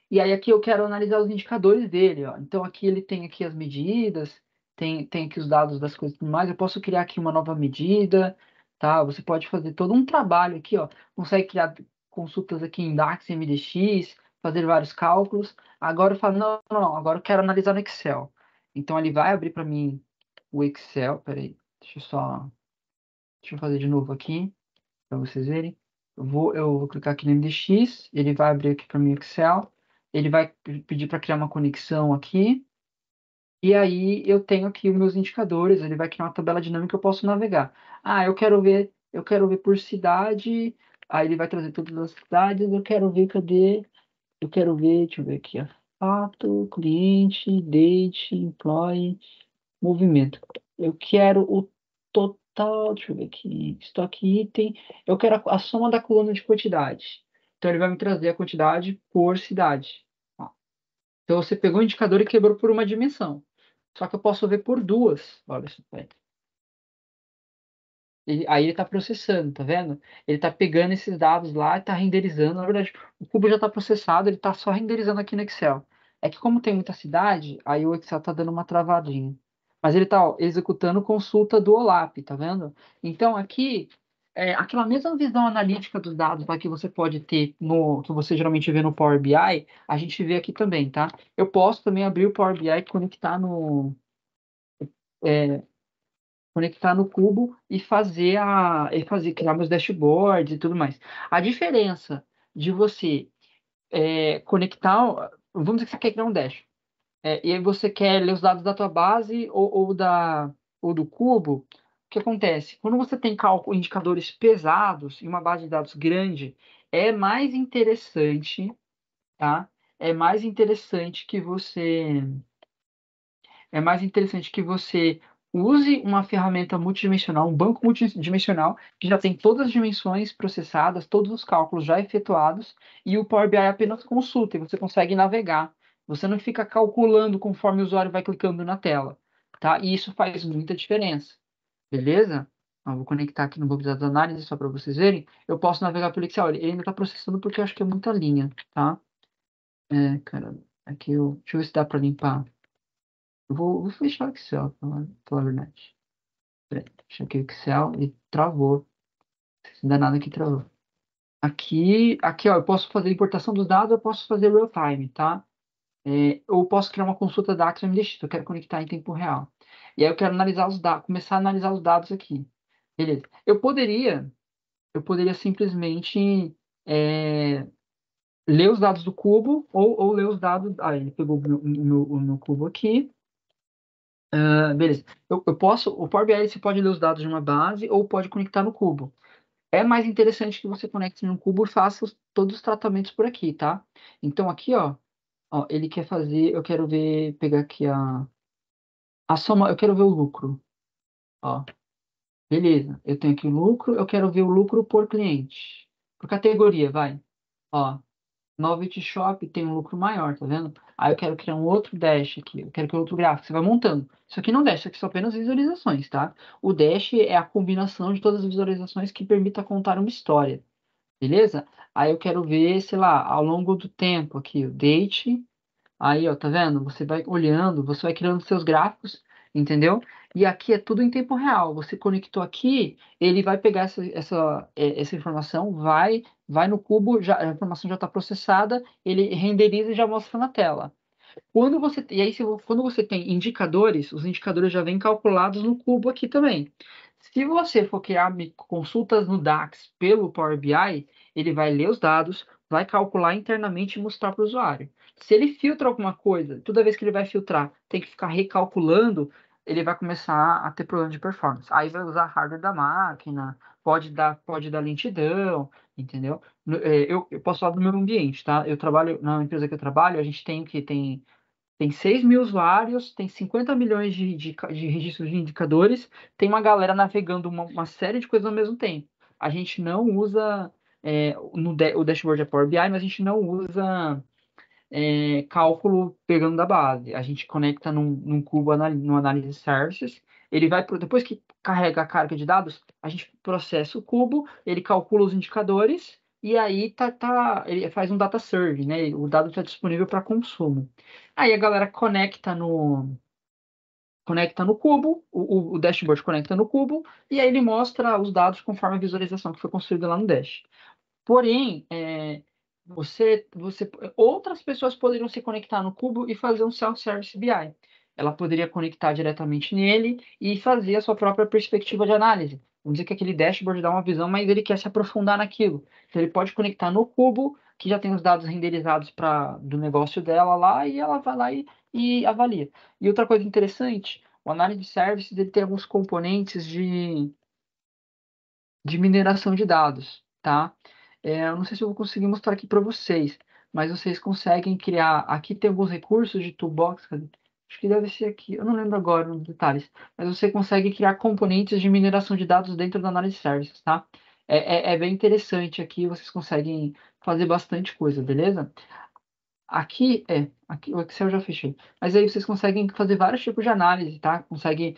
E aí aqui eu quero analisar os indicadores dele, ó. Então aqui ele tem aqui as medidas, tem aqui os dados das coisas e tudo mais. Eu posso criar aqui uma nova medida, tá? Você pode fazer todo um trabalho aqui, ó. Consegue criar consultas aqui em DAX, MDX, fazer vários cálculos. Agora eu falo, não, agora eu quero analisar no Excel. Então ele vai abrir para mim o Excel. Peraí, deixa eu fazer de novo aqui para vocês verem. Eu vou clicar aqui no MDX, ele vai abrir aqui para mim o Excel, ele vai pedir para criar uma conexão aqui, e aí eu tenho aqui os meus indicadores, ele vai criar uma tabela dinâmica que eu posso navegar. Ah, eu quero ver por cidade, aí ele vai trazer todas as cidades, eu quero ver, cadê? Eu quero ver, deixa eu ver aqui, ó. Fato, cliente, date, employee, movimento. Eu quero o total, deixa eu ver aqui, estoque item. Eu quero a soma da coluna de quantidade. Então ele vai me trazer a quantidade por cidade. Ó. Então você pegou o indicador e quebrou por uma dimensão. Só que eu posso ver por duas. Olha isso. Aí ele está processando, tá vendo? Ele está pegando esses dados lá e está renderizando. Na verdade, o cubo já está processado, ele está só renderizando aqui no Excel. É que como tem muita cidade, aí o Excel está dando uma travadinha. Mas ele está executando consulta do OLAP, tá vendo? Então aqui, aquela mesma visão analítica dos dados lá que você pode ter que você geralmente vê no Power BI, a gente vê aqui também, tá? Eu posso também abrir o Power BI e é, conectar no cubo e fazer criar meus dashboards e tudo mais. A diferença de você conectar, vamos dizer que você quer criar um dash, e aí você quer ler os dados da tua base ou do cubo, o que acontece? Quando você tem cálculo, indicadores pesados e uma base de dados grande, é mais interessante, tá? É mais interessante que você é mais interessante que você use uma ferramenta multidimensional, um banco multidimensional, que já tem todas as dimensões processadas, todos os cálculos já efetuados, e o Power BI apenas consulta e você consegue navegar. Você não fica calculando conforme o usuário vai clicando na tela, tá? E isso faz muita diferença, beleza? Eu vou conectar aqui no banco de dados análise só para vocês verem. Eu posso navegar pelo Excel. Ele ainda está processando porque eu acho que é muita linha, tá? Cara, deixa eu ver se dá para limpar. Eu vou fechar o Excel, pra falar a verdade. Peraí, fechei o Excel e travou. Não dá nada que travou. Aqui, ó, eu posso fazer importação dos dados, eu posso fazer real time, tá? Eu posso criar uma consulta da Axon MDX, eu quero conectar em tempo real. E aí eu quero analisar os dados, começar a analisar os dados aqui. Beleza. Eu poderia simplesmente ler os dados do cubo ou ler os dados. Ah, ele pegou o meu cubo aqui. Beleza. O Power BI você pode ler os dados de uma base ou pode conectar no cubo. É mais interessante que você conecte no cubo e faça todos os tratamentos por aqui, tá? Então aqui, ó, ele quer fazer, eu quero ver, pegar aqui a soma, eu quero ver o lucro, ó. Beleza, eu tenho aqui o lucro, eu quero ver o lucro por cliente. Por categoria, vai. Ó, Novelty Shop tem um lucro maior, tá vendo? Aí eu quero criar um outro dash aqui. Eu quero criar outro gráfico. Você vai montando. Isso aqui não é dash, isso aqui são apenas visualizações, tá? O dash é a combinação de todas as visualizações que permita contar uma história, beleza? Aí eu quero ver, sei lá, ao longo do tempo aqui, o date. Aí, ó, tá vendo? Você vai olhando, você vai criando seus gráficos, entendeu? E aqui é tudo em tempo real. Você conectou aqui, ele vai pegar essa informação, vai no cubo, a informação já está processada, ele renderiza e já mostra na tela. Quando você tem indicadores, os indicadores já vêm calculados no cubo aqui também. Se você for criar consultas no DAX pelo Power BI, ele vai ler os dados, vai calcular internamente e mostrar para o usuário. Se ele filtra alguma coisa, toda vez que ele vai filtrar, tem que ficar recalculando, ele vai começar a ter problema de performance. Aí vai usar hardware da máquina, pode dar lentidão, entendeu? Eu posso falar do meu ambiente, tá? Eu trabalho, na empresa que eu trabalho, a gente tem 6 mil usuários, tem 50 milhões de registros de indicadores, tem uma galera navegando uma série de coisas ao mesmo tempo. A gente não usa o dashboard é Power BI, mas a gente não usa cálculo pegando da base. A gente conecta num cubo no Analysis Services. Ele vai depois que carrega a carga de dados, a gente processa o cubo, ele calcula os indicadores e aí ele faz um data serve, né? O dado está disponível para consumo. Aí a galera conecta no cubo, o dashboard conecta no cubo, e aí ele mostra os dados conforme a visualização que foi construída lá no dash. Porém, outras pessoas poderiam se conectar no Cubo e fazer um self-service BI. Ela poderia conectar diretamente nele e fazer a sua própria perspectiva de análise. Vamos dizer que aquele dashboard dá uma visão, mas ele quer se aprofundar naquilo. Então, ele pode conectar no Cubo, que já tem os dados renderizados do negócio dela lá, e ela vai lá e avalia. E outra coisa interessante, o Analysis Services ele tem alguns componentes de mineração de dados, tá? Eu não sei se eu vou conseguir mostrar aqui para vocês, mas vocês conseguem criar. Aqui tem alguns recursos de toolbox, cadê? Acho que deve ser aqui, eu não lembro agora os detalhes, mas você consegue criar componentes de mineração de dados dentro da Analysis Services, tá? É bem interessante aqui, vocês conseguem fazer bastante coisa, beleza? Aqui o Excel eu já fechei. Mas aí vocês conseguem fazer vários tipos de análise, tá? Conseguem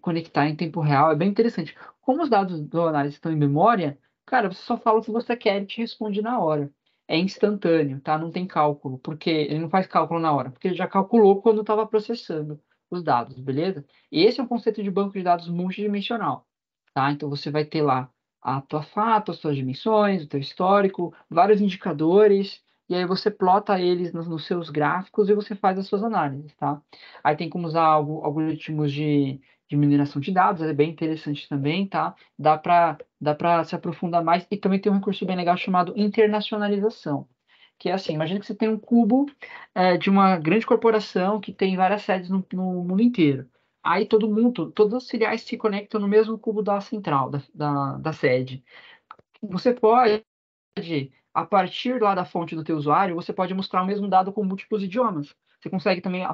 conectar em tempo real, é bem interessante. Como os dados do análise estão em memória, cara, você só fala o que você quer e ele te responde na hora. É instantâneo, tá? Não tem cálculo, porque ele não faz cálculo na hora, porque ele já calculou quando estava processando os dados, beleza? E esse é um conceito de banco de dados multidimensional, tá? Então você vai ter lá a tua fato, as tuas dimensões, o teu histórico, vários indicadores e aí você plota eles nos seus gráficos e você faz as suas análises, tá? Aí tem como usar algoritmos de mineração de dados, é bem interessante também, tá? Dá para se aprofundar mais e também tem um recurso bem legal chamado internacionalização, que é assim, imagina que você tem um cubo de uma grande corporação que tem várias sedes no mundo inteiro. Aí todas as filiais se conectam no mesmo cubo da central, da sede. Você pode a partir lá da fonte do teu usuário, você pode mostrar o mesmo dado com múltiplos idiomas. Você consegue também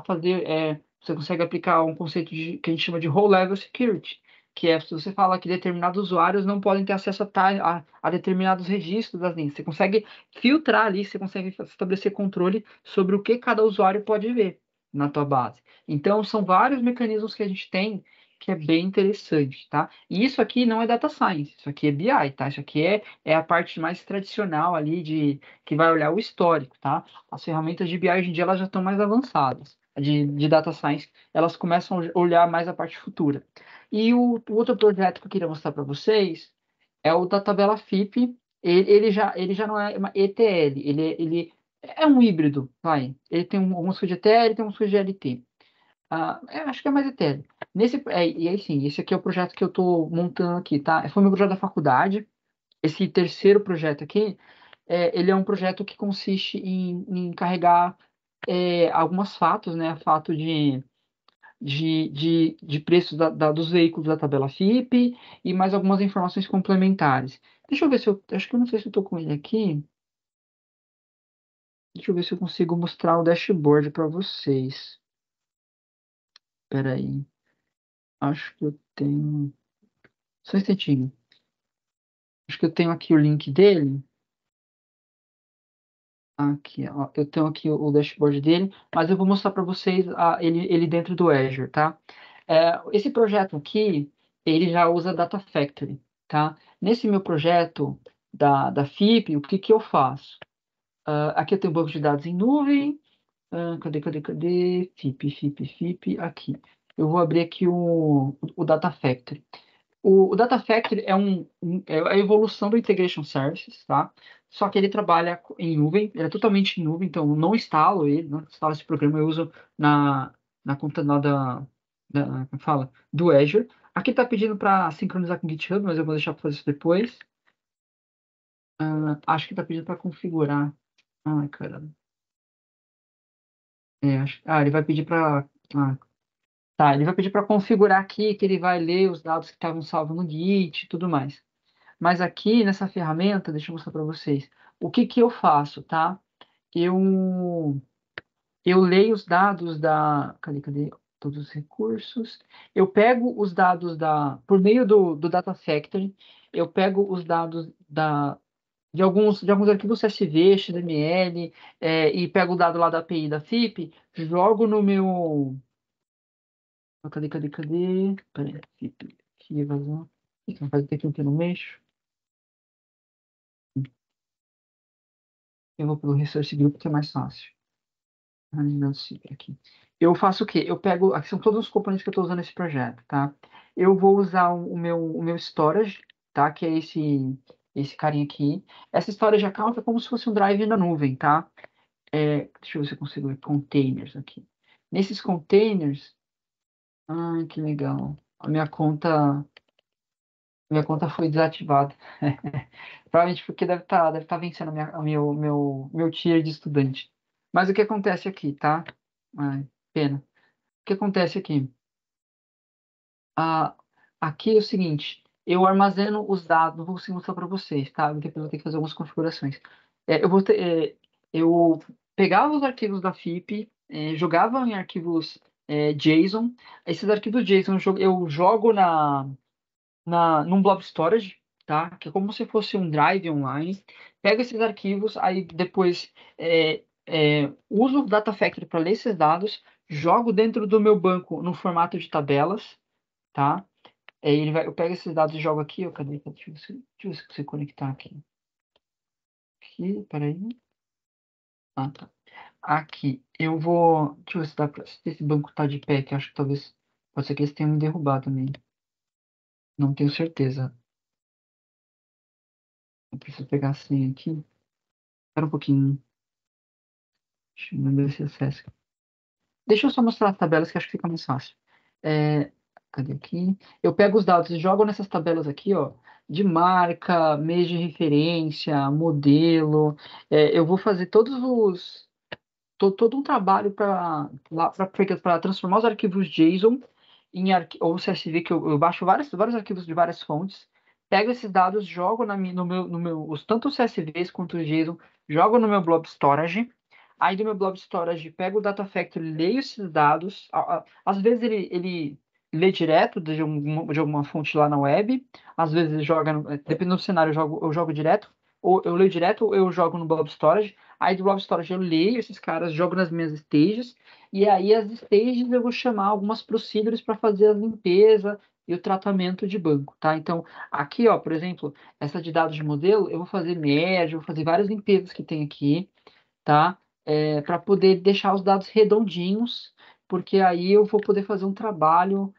você consegue aplicar um conceito que a gente chama de Role Level Security, que é se você fala que determinados usuários não podem ter acesso a determinados registros das linhas. Você consegue filtrar ali, você consegue estabelecer controle sobre o que cada usuário pode ver na tua base. Então, são vários mecanismos que a gente tem que é bem interessante, tá? E isso aqui não é data science, isso aqui é BI, tá? Isso aqui é a parte mais tradicional ali que vai olhar o histórico, tá? As ferramentas de BI hoje em dia elas já estão mais avançadas. De data science, elas começam a olhar mais a parte futura. E o outro projeto que eu queria mostrar para vocês é o da tabela FIP. Ele já não é uma ETL, ele é um híbrido, vai. Ele tem algumas coisas de ETL, tem algumas coisas de LT. Eu acho que é mais ETL. E aí sim, esse aqui é o projeto que eu estou montando aqui, tá? Foi meu projeto da faculdade. Esse terceiro projeto aqui, ele é um projeto que consiste em carregar algumas fatos, né? Fato de preços dos veículos da tabela FIPE e mais algumas informações complementares. Deixa eu ver se eu. Acho que eu não sei se eu estou com ele aqui. Deixa eu ver se eu consigo mostrar o dashboard para vocês. Espera aí. Acho que eu tenho. Só um instantinho. Acho que eu tenho aqui o link dele. Aqui, ó, eu tenho aqui o dashboard dele, mas eu vou mostrar para vocês ele dentro do Azure, tá? Esse projeto aqui, ele já usa Data Factory, tá? Nesse meu projeto da FIP, o que que eu faço? Aqui eu tenho um banco de dados em nuvem. Cadê? FIP, aqui. Eu vou abrir aqui o Data Factory. O Data Factory é a evolução do Integration Services, tá? Só que ele trabalha em nuvem, ele é totalmente em nuvem, então eu não instalo ele, não instalo esse programa, eu uso na conta lá como é que fala? Do Azure. Aqui está pedindo para sincronizar com o GitHub, mas eu vou deixar para fazer isso depois. Acho que está pedindo para configurar. Ai, caramba. Ele vai pedir para Tá, ele vai pedir para configurar aqui que ele vai ler os dados que estavam salvos no Git e tudo mais. Mas aqui nessa ferramenta, deixa eu mostrar para vocês. O que que eu faço, tá? Eu, eu leio os dados da. Cadê? Todos os recursos. Eu pego os dados por meio do Data Factory, eu pego os dados de alguns arquivos CSV, XML, e pego o dado lá da API da FIP, jogo no meu. Cadê? Peraí, FIP, aqui, vazou. Então, faz tempo que eu não mexo. Eu vou pelo Resource Group, que é mais fácil. Ai, não sei aqui. Eu faço o quê? Eu pego. Aqui são todos os componentes que eu estou usando nesse projeto, tá? Eu vou usar o meu storage, tá? Que é esse carinha aqui. Essa storage account é como se fosse um drive na nuvem, tá? Deixa eu ver se eu consigo ver containers aqui. Nesses containers. Ai, que legal. A minha conta foi desativada. Provavelmente porque deve tá vencendo meu tier de estudante. Mas o que acontece aqui, tá? Ai, pena. O que acontece aqui? Ah, aqui é o seguinte, eu armazeno os dados, vou conseguir mostrar para vocês, tá? Depois eu vou ter que fazer algumas configurações. Eu pegava os arquivos da FIP, jogava em arquivos JSON. Esses arquivos JSON eu jogo num blob storage, tá? Que é como se fosse um drive online. Pego esses arquivos, aí depois uso o Data Factory para ler esses dados, jogo dentro do meu banco no formato de tabelas, tá? Eu pego esses dados e jogo aqui, ó, cadê? Deixa eu ver se eu consigo conectar aqui. Aqui, peraí. Ah, tá. Aqui, eu vou. Deixa eu ver se esse banco tá de pé, que eu acho que talvez. Pode ser que eles tenham me derrubado também. Não tenho certeza. Eu preciso pegar a senha aqui. Espera um pouquinho. Deixa eu ver se acessa. Deixa eu só mostrar as tabelas que acho que fica mais fácil. É, cadê aqui? Eu pego os dados e jogo nessas tabelas aqui, ó, de marca, mês de referência, modelo. Eu vou fazer todo um trabalho para transformar os arquivos JSON ou CSV, que eu baixo vários arquivos de várias fontes, pego esses dados, jogo tanto os CSVs quanto o JSON, jogo no meu Blob Storage. Aí do meu Blob Storage, pego o Data Factory, leio esses dados. Às vezes ele lê direto de alguma fonte lá na web, às vezes ele joga, dependendo do cenário, eu jogo direto, ou eu leio direto, ou eu jogo no Blob Storage. Aí do Blob Storage eu leio esses caras, jogo nas minhas stages, e aí as stages eu vou chamar algumas procedures para fazer a limpeza e o tratamento de banco, tá? Então, aqui, ó, por exemplo, essa de dados de modelo, eu vou fazer merge, eu vou fazer várias limpezas que tem aqui, tá? Para poder deixar os dados redondinhos, porque aí eu vou poder fazer um trabalho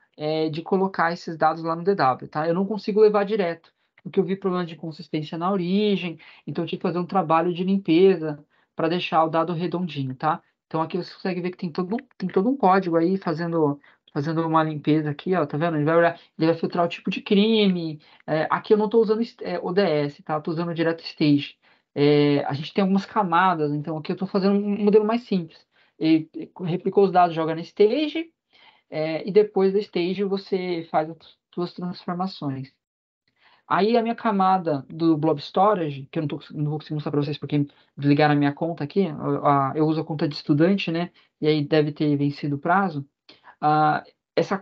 de colocar esses dados lá no DW, tá? Eu não consigo levar direto, porque eu vi problema de consistência na origem, então eu tive que fazer um trabalho de limpeza para deixar o dado redondinho, tá? Então aqui você consegue ver que tem todo um código aí fazendo uma limpeza aqui, ó, tá vendo? Ele vai filtrar o tipo de crime. Aqui eu não estou usando ODS, tá? Estou usando direto stage. A gente tem algumas camadas, então aqui eu estou fazendo um modelo mais simples. Ele replicou os dados, joga na stage, e depois da stage você faz as suas transformações. Aí a minha camada do Blob Storage, que eu não vou conseguir mostrar para vocês porque desligaram a minha conta aqui, eu uso a conta de estudante, né? E aí deve ter vencido o prazo. Ah, essa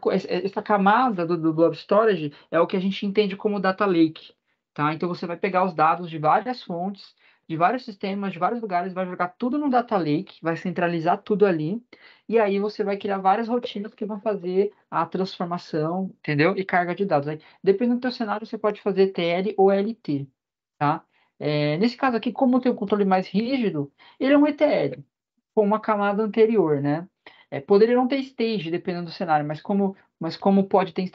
camada do Blob Storage é o que a gente entende como data lake, tá? Então você vai pegar os dados de várias fontes, de vários sistemas, de vários lugares, vai jogar tudo no data lake, vai centralizar tudo ali, e aí você vai criar várias rotinas que vão fazer a transformação, entendeu? E carga de dados. Aí, dependendo do teu cenário, você pode fazer TL ou LT, tá? Nesse caso aqui, como tem um controle mais rígido, ele é um ETL com uma camada anterior, né? Poderia não ter stage, dependendo do cenário, mas como pode ter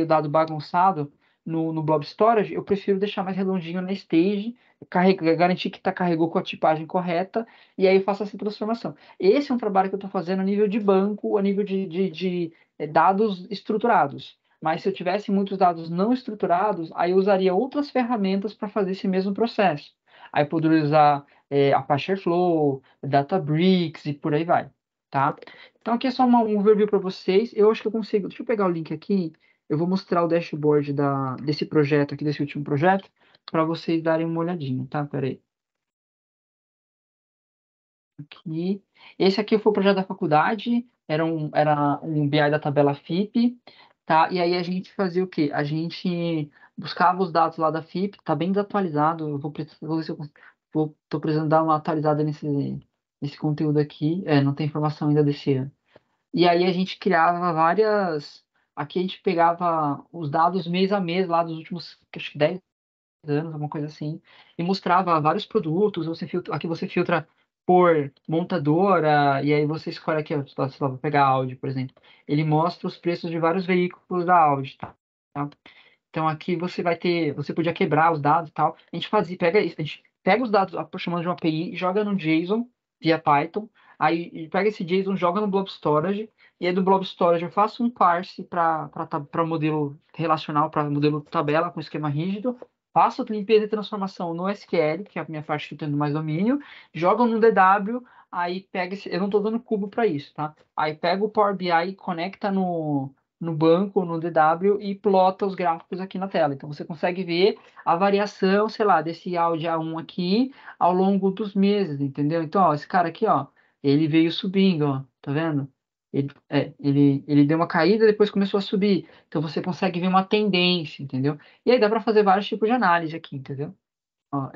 o dado bagunçado no Blob Storage, eu prefiro deixar mais redondinho na stage, garantir que carregou com a tipagem correta, e aí eu faço essa transformação. Esse é um trabalho que eu estou fazendo a nível de banco, a nível de dados estruturados. Mas se eu tivesse muitos dados não estruturados, aí eu usaria outras ferramentas para fazer esse mesmo processo. Aí eu poderia usar Apache Airflow, Databricks e por aí vai, tá? Então aqui é só um overview para vocês. Eu acho que eu consigo. Deixa eu pegar o link aqui. Eu vou mostrar o dashboard desse projeto aqui, desse último projeto, para vocês darem uma olhadinha, tá? Pera aí. Aqui. Esse aqui foi o projeto da faculdade, era um BI da tabela FIP, tá? E aí a gente fazia o quê? A gente buscava os dados lá da FIP, tá bem desatualizado, vou ver se eu tô precisando dar uma atualizada nesse conteúdo aqui, não tem informação ainda desse ano. E aí a gente criava aqui a gente pegava os dados mês a mês lá dos últimos, acho que 10 anos, alguma coisa assim, e mostrava vários produtos, aqui você filtra por montadora, e aí você escolhe aqui, ó, sei lá, vou pegar a Audi, por exemplo. Ele mostra os preços de vários veículos da Audi, tá? Então aqui você podia quebrar os dados e tal. A gente pega isso, a gente pega os dados chamando de uma API, e joga no JSON via Python, aí pega esse JSON, joga no Blob Storage, e aí do Blob Storage eu faço um parse para modelo relacional, para modelo tabela com esquema rígido, faço a limpeza e transformação no SQL, que é a minha parte que eu tenho mais domínio, jogo no DW, aí eu não estou dando cubo para isso, tá? Aí pega o Power BI e conecta no banco, no DW e plota os gráficos aqui na tela. Então você consegue ver a variação, sei lá, desse áudio A1 aqui ao longo dos meses, entendeu? Então, ó, esse cara aqui, ó, ele veio subindo, ó, tá vendo? Ele deu uma caída, depois começou a subir. Então você consegue ver uma tendência, entendeu? E aí dá para fazer vários tipos de análise aqui, entendeu? Ó,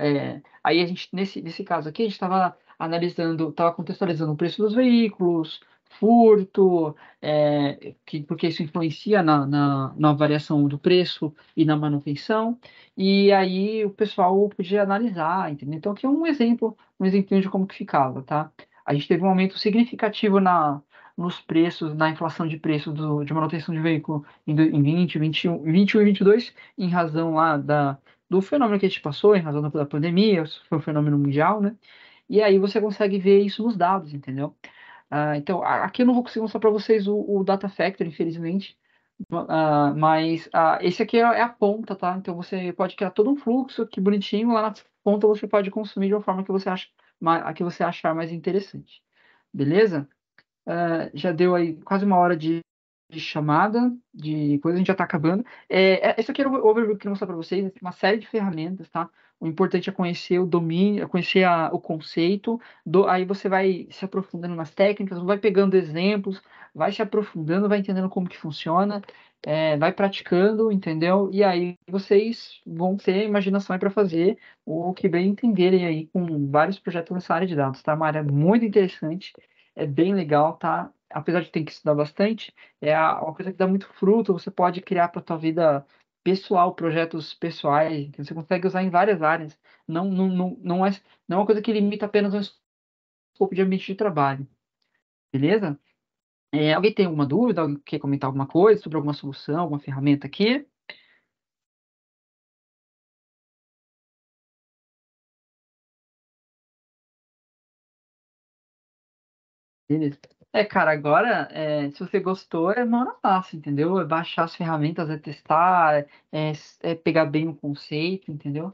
aí a gente, nesse caso aqui, a gente estava analisando, estava contextualizando o preço dos veículos, furto, porque isso influencia na variação do preço e na manutenção, e aí o pessoal podia analisar, entendeu? Então aqui é um exemplinho de como que ficava, tá? A gente teve um aumento significativo nos preços, na inflação de preço de manutenção de veículo em 20, 21, 21 e 22, em razão lá do fenômeno que a gente passou em razão da pandemia, isso foi um fenômeno mundial, né? E aí você consegue ver isso nos dados, entendeu? Então, aqui eu não vou conseguir mostrar para vocês o Data Factor, infelizmente, mas esse aqui é a ponta, tá? Então você pode criar todo um fluxo que bonitinho, lá na ponta você pode consumir de uma forma que você acha, a que você achar mais interessante. Beleza? Já deu aí quase uma hora de chamada, de coisa, a gente já está acabando. Esse aqui era o overview que eu queria mostrar para vocês, uma série de ferramentas, tá? O importante é conhecer o domínio, é conhecer o conceito, aí você vai se aprofundando nas técnicas, vai pegando exemplos, vai se aprofundando, vai entendendo como que funciona, vai praticando, entendeu? E aí vocês vão ter imaginação para fazer o que bem entenderem aí com vários projetos nessa área de dados, tá? Uma área muito interessante, é bem legal, tá? Apesar de ter que estudar bastante, uma coisa que dá muito fruto, você pode criar para a tua vida pessoal, projetos pessoais, que você consegue usar em várias áreas. Não é uma coisa que limita apenas um escopo de ambiente de trabalho, beleza? Alguém tem alguma dúvida? Alguém quer comentar alguma coisa sobre alguma solução, alguma ferramenta aqui? Beleza. Cara, agora, se você gostou, é mão na massa, entendeu? É baixar as ferramentas, é testar, pegar bem o conceito, entendeu?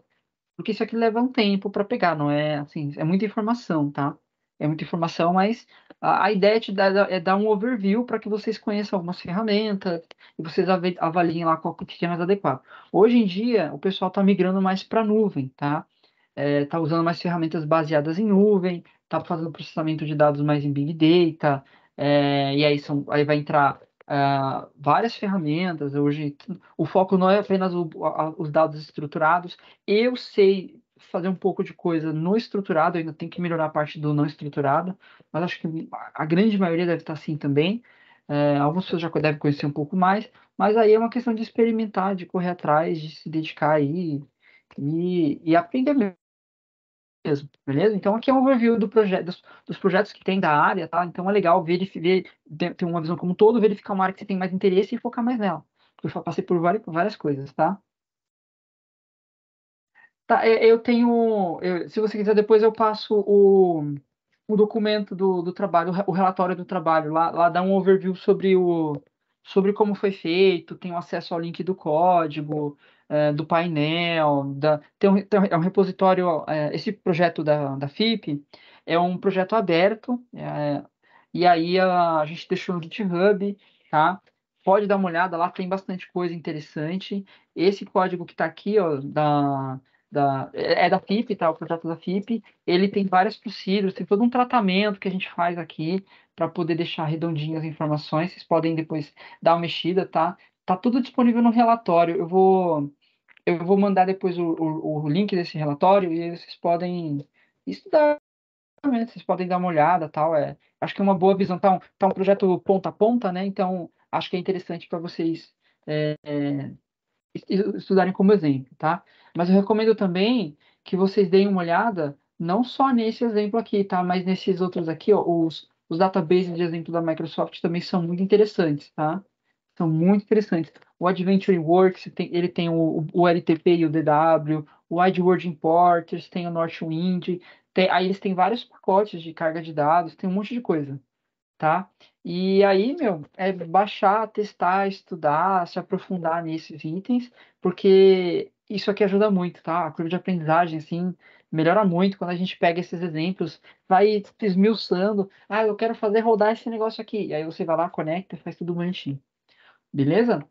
Porque isso aqui leva um tempo para pegar, não é assim, é muita informação, tá? É muita informação, mas a ideia é dar um overview para que vocês conheçam algumas ferramentas e vocês avaliem lá qual que é mais adequado. Hoje em dia, o pessoal está migrando mais para nuvem, tá? Tá usando mais ferramentas baseadas em nuvem, tá fazendo processamento de dados mais em Big Data, e aí vai entrar várias ferramentas. Hoje, o foco não é apenas os dados estruturados. Eu sei fazer um pouco de coisa no estruturado, eu ainda tenho que melhorar a parte do não estruturado, mas acho que a grande maioria deve estar assim também. Algumas pessoas já devem conhecer um pouco mais, mas aí é uma questão de experimentar, de correr atrás, de se dedicar aí e aprender mesmo, beleza? Então aqui é um overview dos projetos que tem da área, tá? Então é legal ter uma visão como um todo, verificar uma área que você tem mais interesse e focar mais nela. Porque eu já passei por várias coisas, tá? Tá, se você quiser, depois eu passo o documento do trabalho, o relatório do trabalho. Lá dá um overview sobre como foi feito, tem o acesso ao link do código, do painel, é um repositório. Esse projeto da FIP é um projeto aberto, E aí a gente deixou no GitHub, tá? Pode dar uma olhada lá, tem bastante coisa interessante. Esse código que está aqui, ó, é da FIP, tá? O projeto da FIP. Ele tem várias procedures, tem todo um tratamento que a gente faz aqui para poder deixar redondinhas as informações. Vocês podem depois dar uma mexida, tá? Tá tudo disponível no relatório. Eu vou mandar depois o link desse relatório e aí vocês podem estudar, né? Vocês podem dar uma olhada, tal. Acho que é uma boa visão. Tá um projeto ponta a ponta, né? Então, acho que é interessante para vocês estudarem como exemplo, tá? Mas eu recomendo também que vocês deem uma olhada não só nesse exemplo aqui, tá? Mas nesses outros aqui, ó, os databases de exemplo da Microsoft também são muito interessantes, tá? São muito interessantes. O Adventure Works, ele tem o LTP e o DW, o WideWord Importers, tem o Northwind, aí eles têm vários pacotes de carga de dados, tem um monte de coisa, tá? E aí, meu, é baixar, testar, estudar, se aprofundar nesses itens, porque isso aqui ajuda muito, tá? A curva de aprendizagem, assim, melhora muito quando a gente pega esses exemplos, vai esmiuçando, eu quero fazer rodar esse negócio aqui, e aí você vai lá, conecta, faz tudo bonitinho, beleza?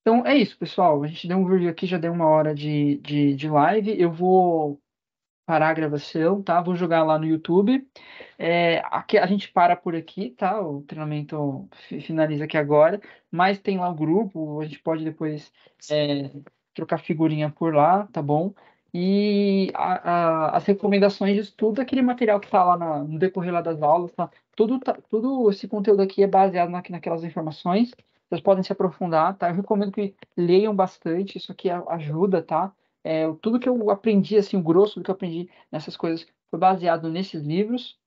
Então é isso, pessoal. A gente deu um vídeo aqui, já deu uma hora de live. Eu vou parar a gravação, tá? Vou jogar lá no YouTube. Aqui, a gente para por aqui, tá? O treinamento finaliza aqui agora, mas tem lá o grupo, a gente pode depois é, trocar figurinha por lá, tá bom? E as recomendações de estudo, aquele material que está lá no decorrer lá das aulas, tá? Tudo esse conteúdo aqui é baseado naquelas informações. Vocês podem se aprofundar, tá? Eu recomendo que leiam bastante, isso aqui ajuda, tá? Tudo que eu aprendi, assim, o grosso do que eu aprendi nessas coisas foi baseado nesses livros.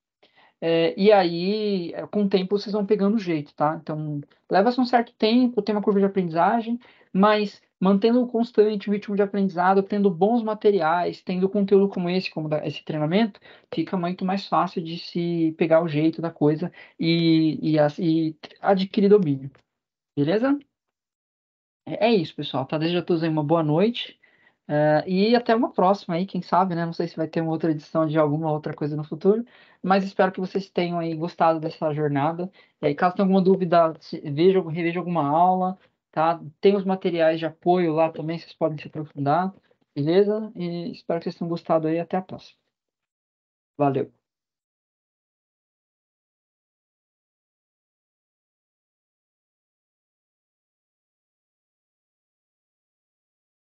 E aí, com o tempo, vocês vão pegando o jeito, tá? Então, leva-se um certo tempo, tem uma curva de aprendizagem, mas mantendo constante o ritmo de aprendizado, tendo bons materiais, tendo conteúdo como esse, esse treinamento, fica muito mais fácil de se pegar o jeito da coisa e adquirir domínio. Beleza? É isso, pessoal. Tá? Desejo a todos aí uma boa noite. E até uma próxima aí, quem sabe, né? Não sei se vai ter uma outra edição de alguma outra coisa no futuro, mas espero que vocês tenham aí gostado dessa jornada. E aí, caso tenha alguma dúvida, reveja alguma aula, tá? Tem os materiais de apoio lá também, vocês podem se aprofundar, beleza? E espero que vocês tenham gostado aí. Até a próxima. Valeu.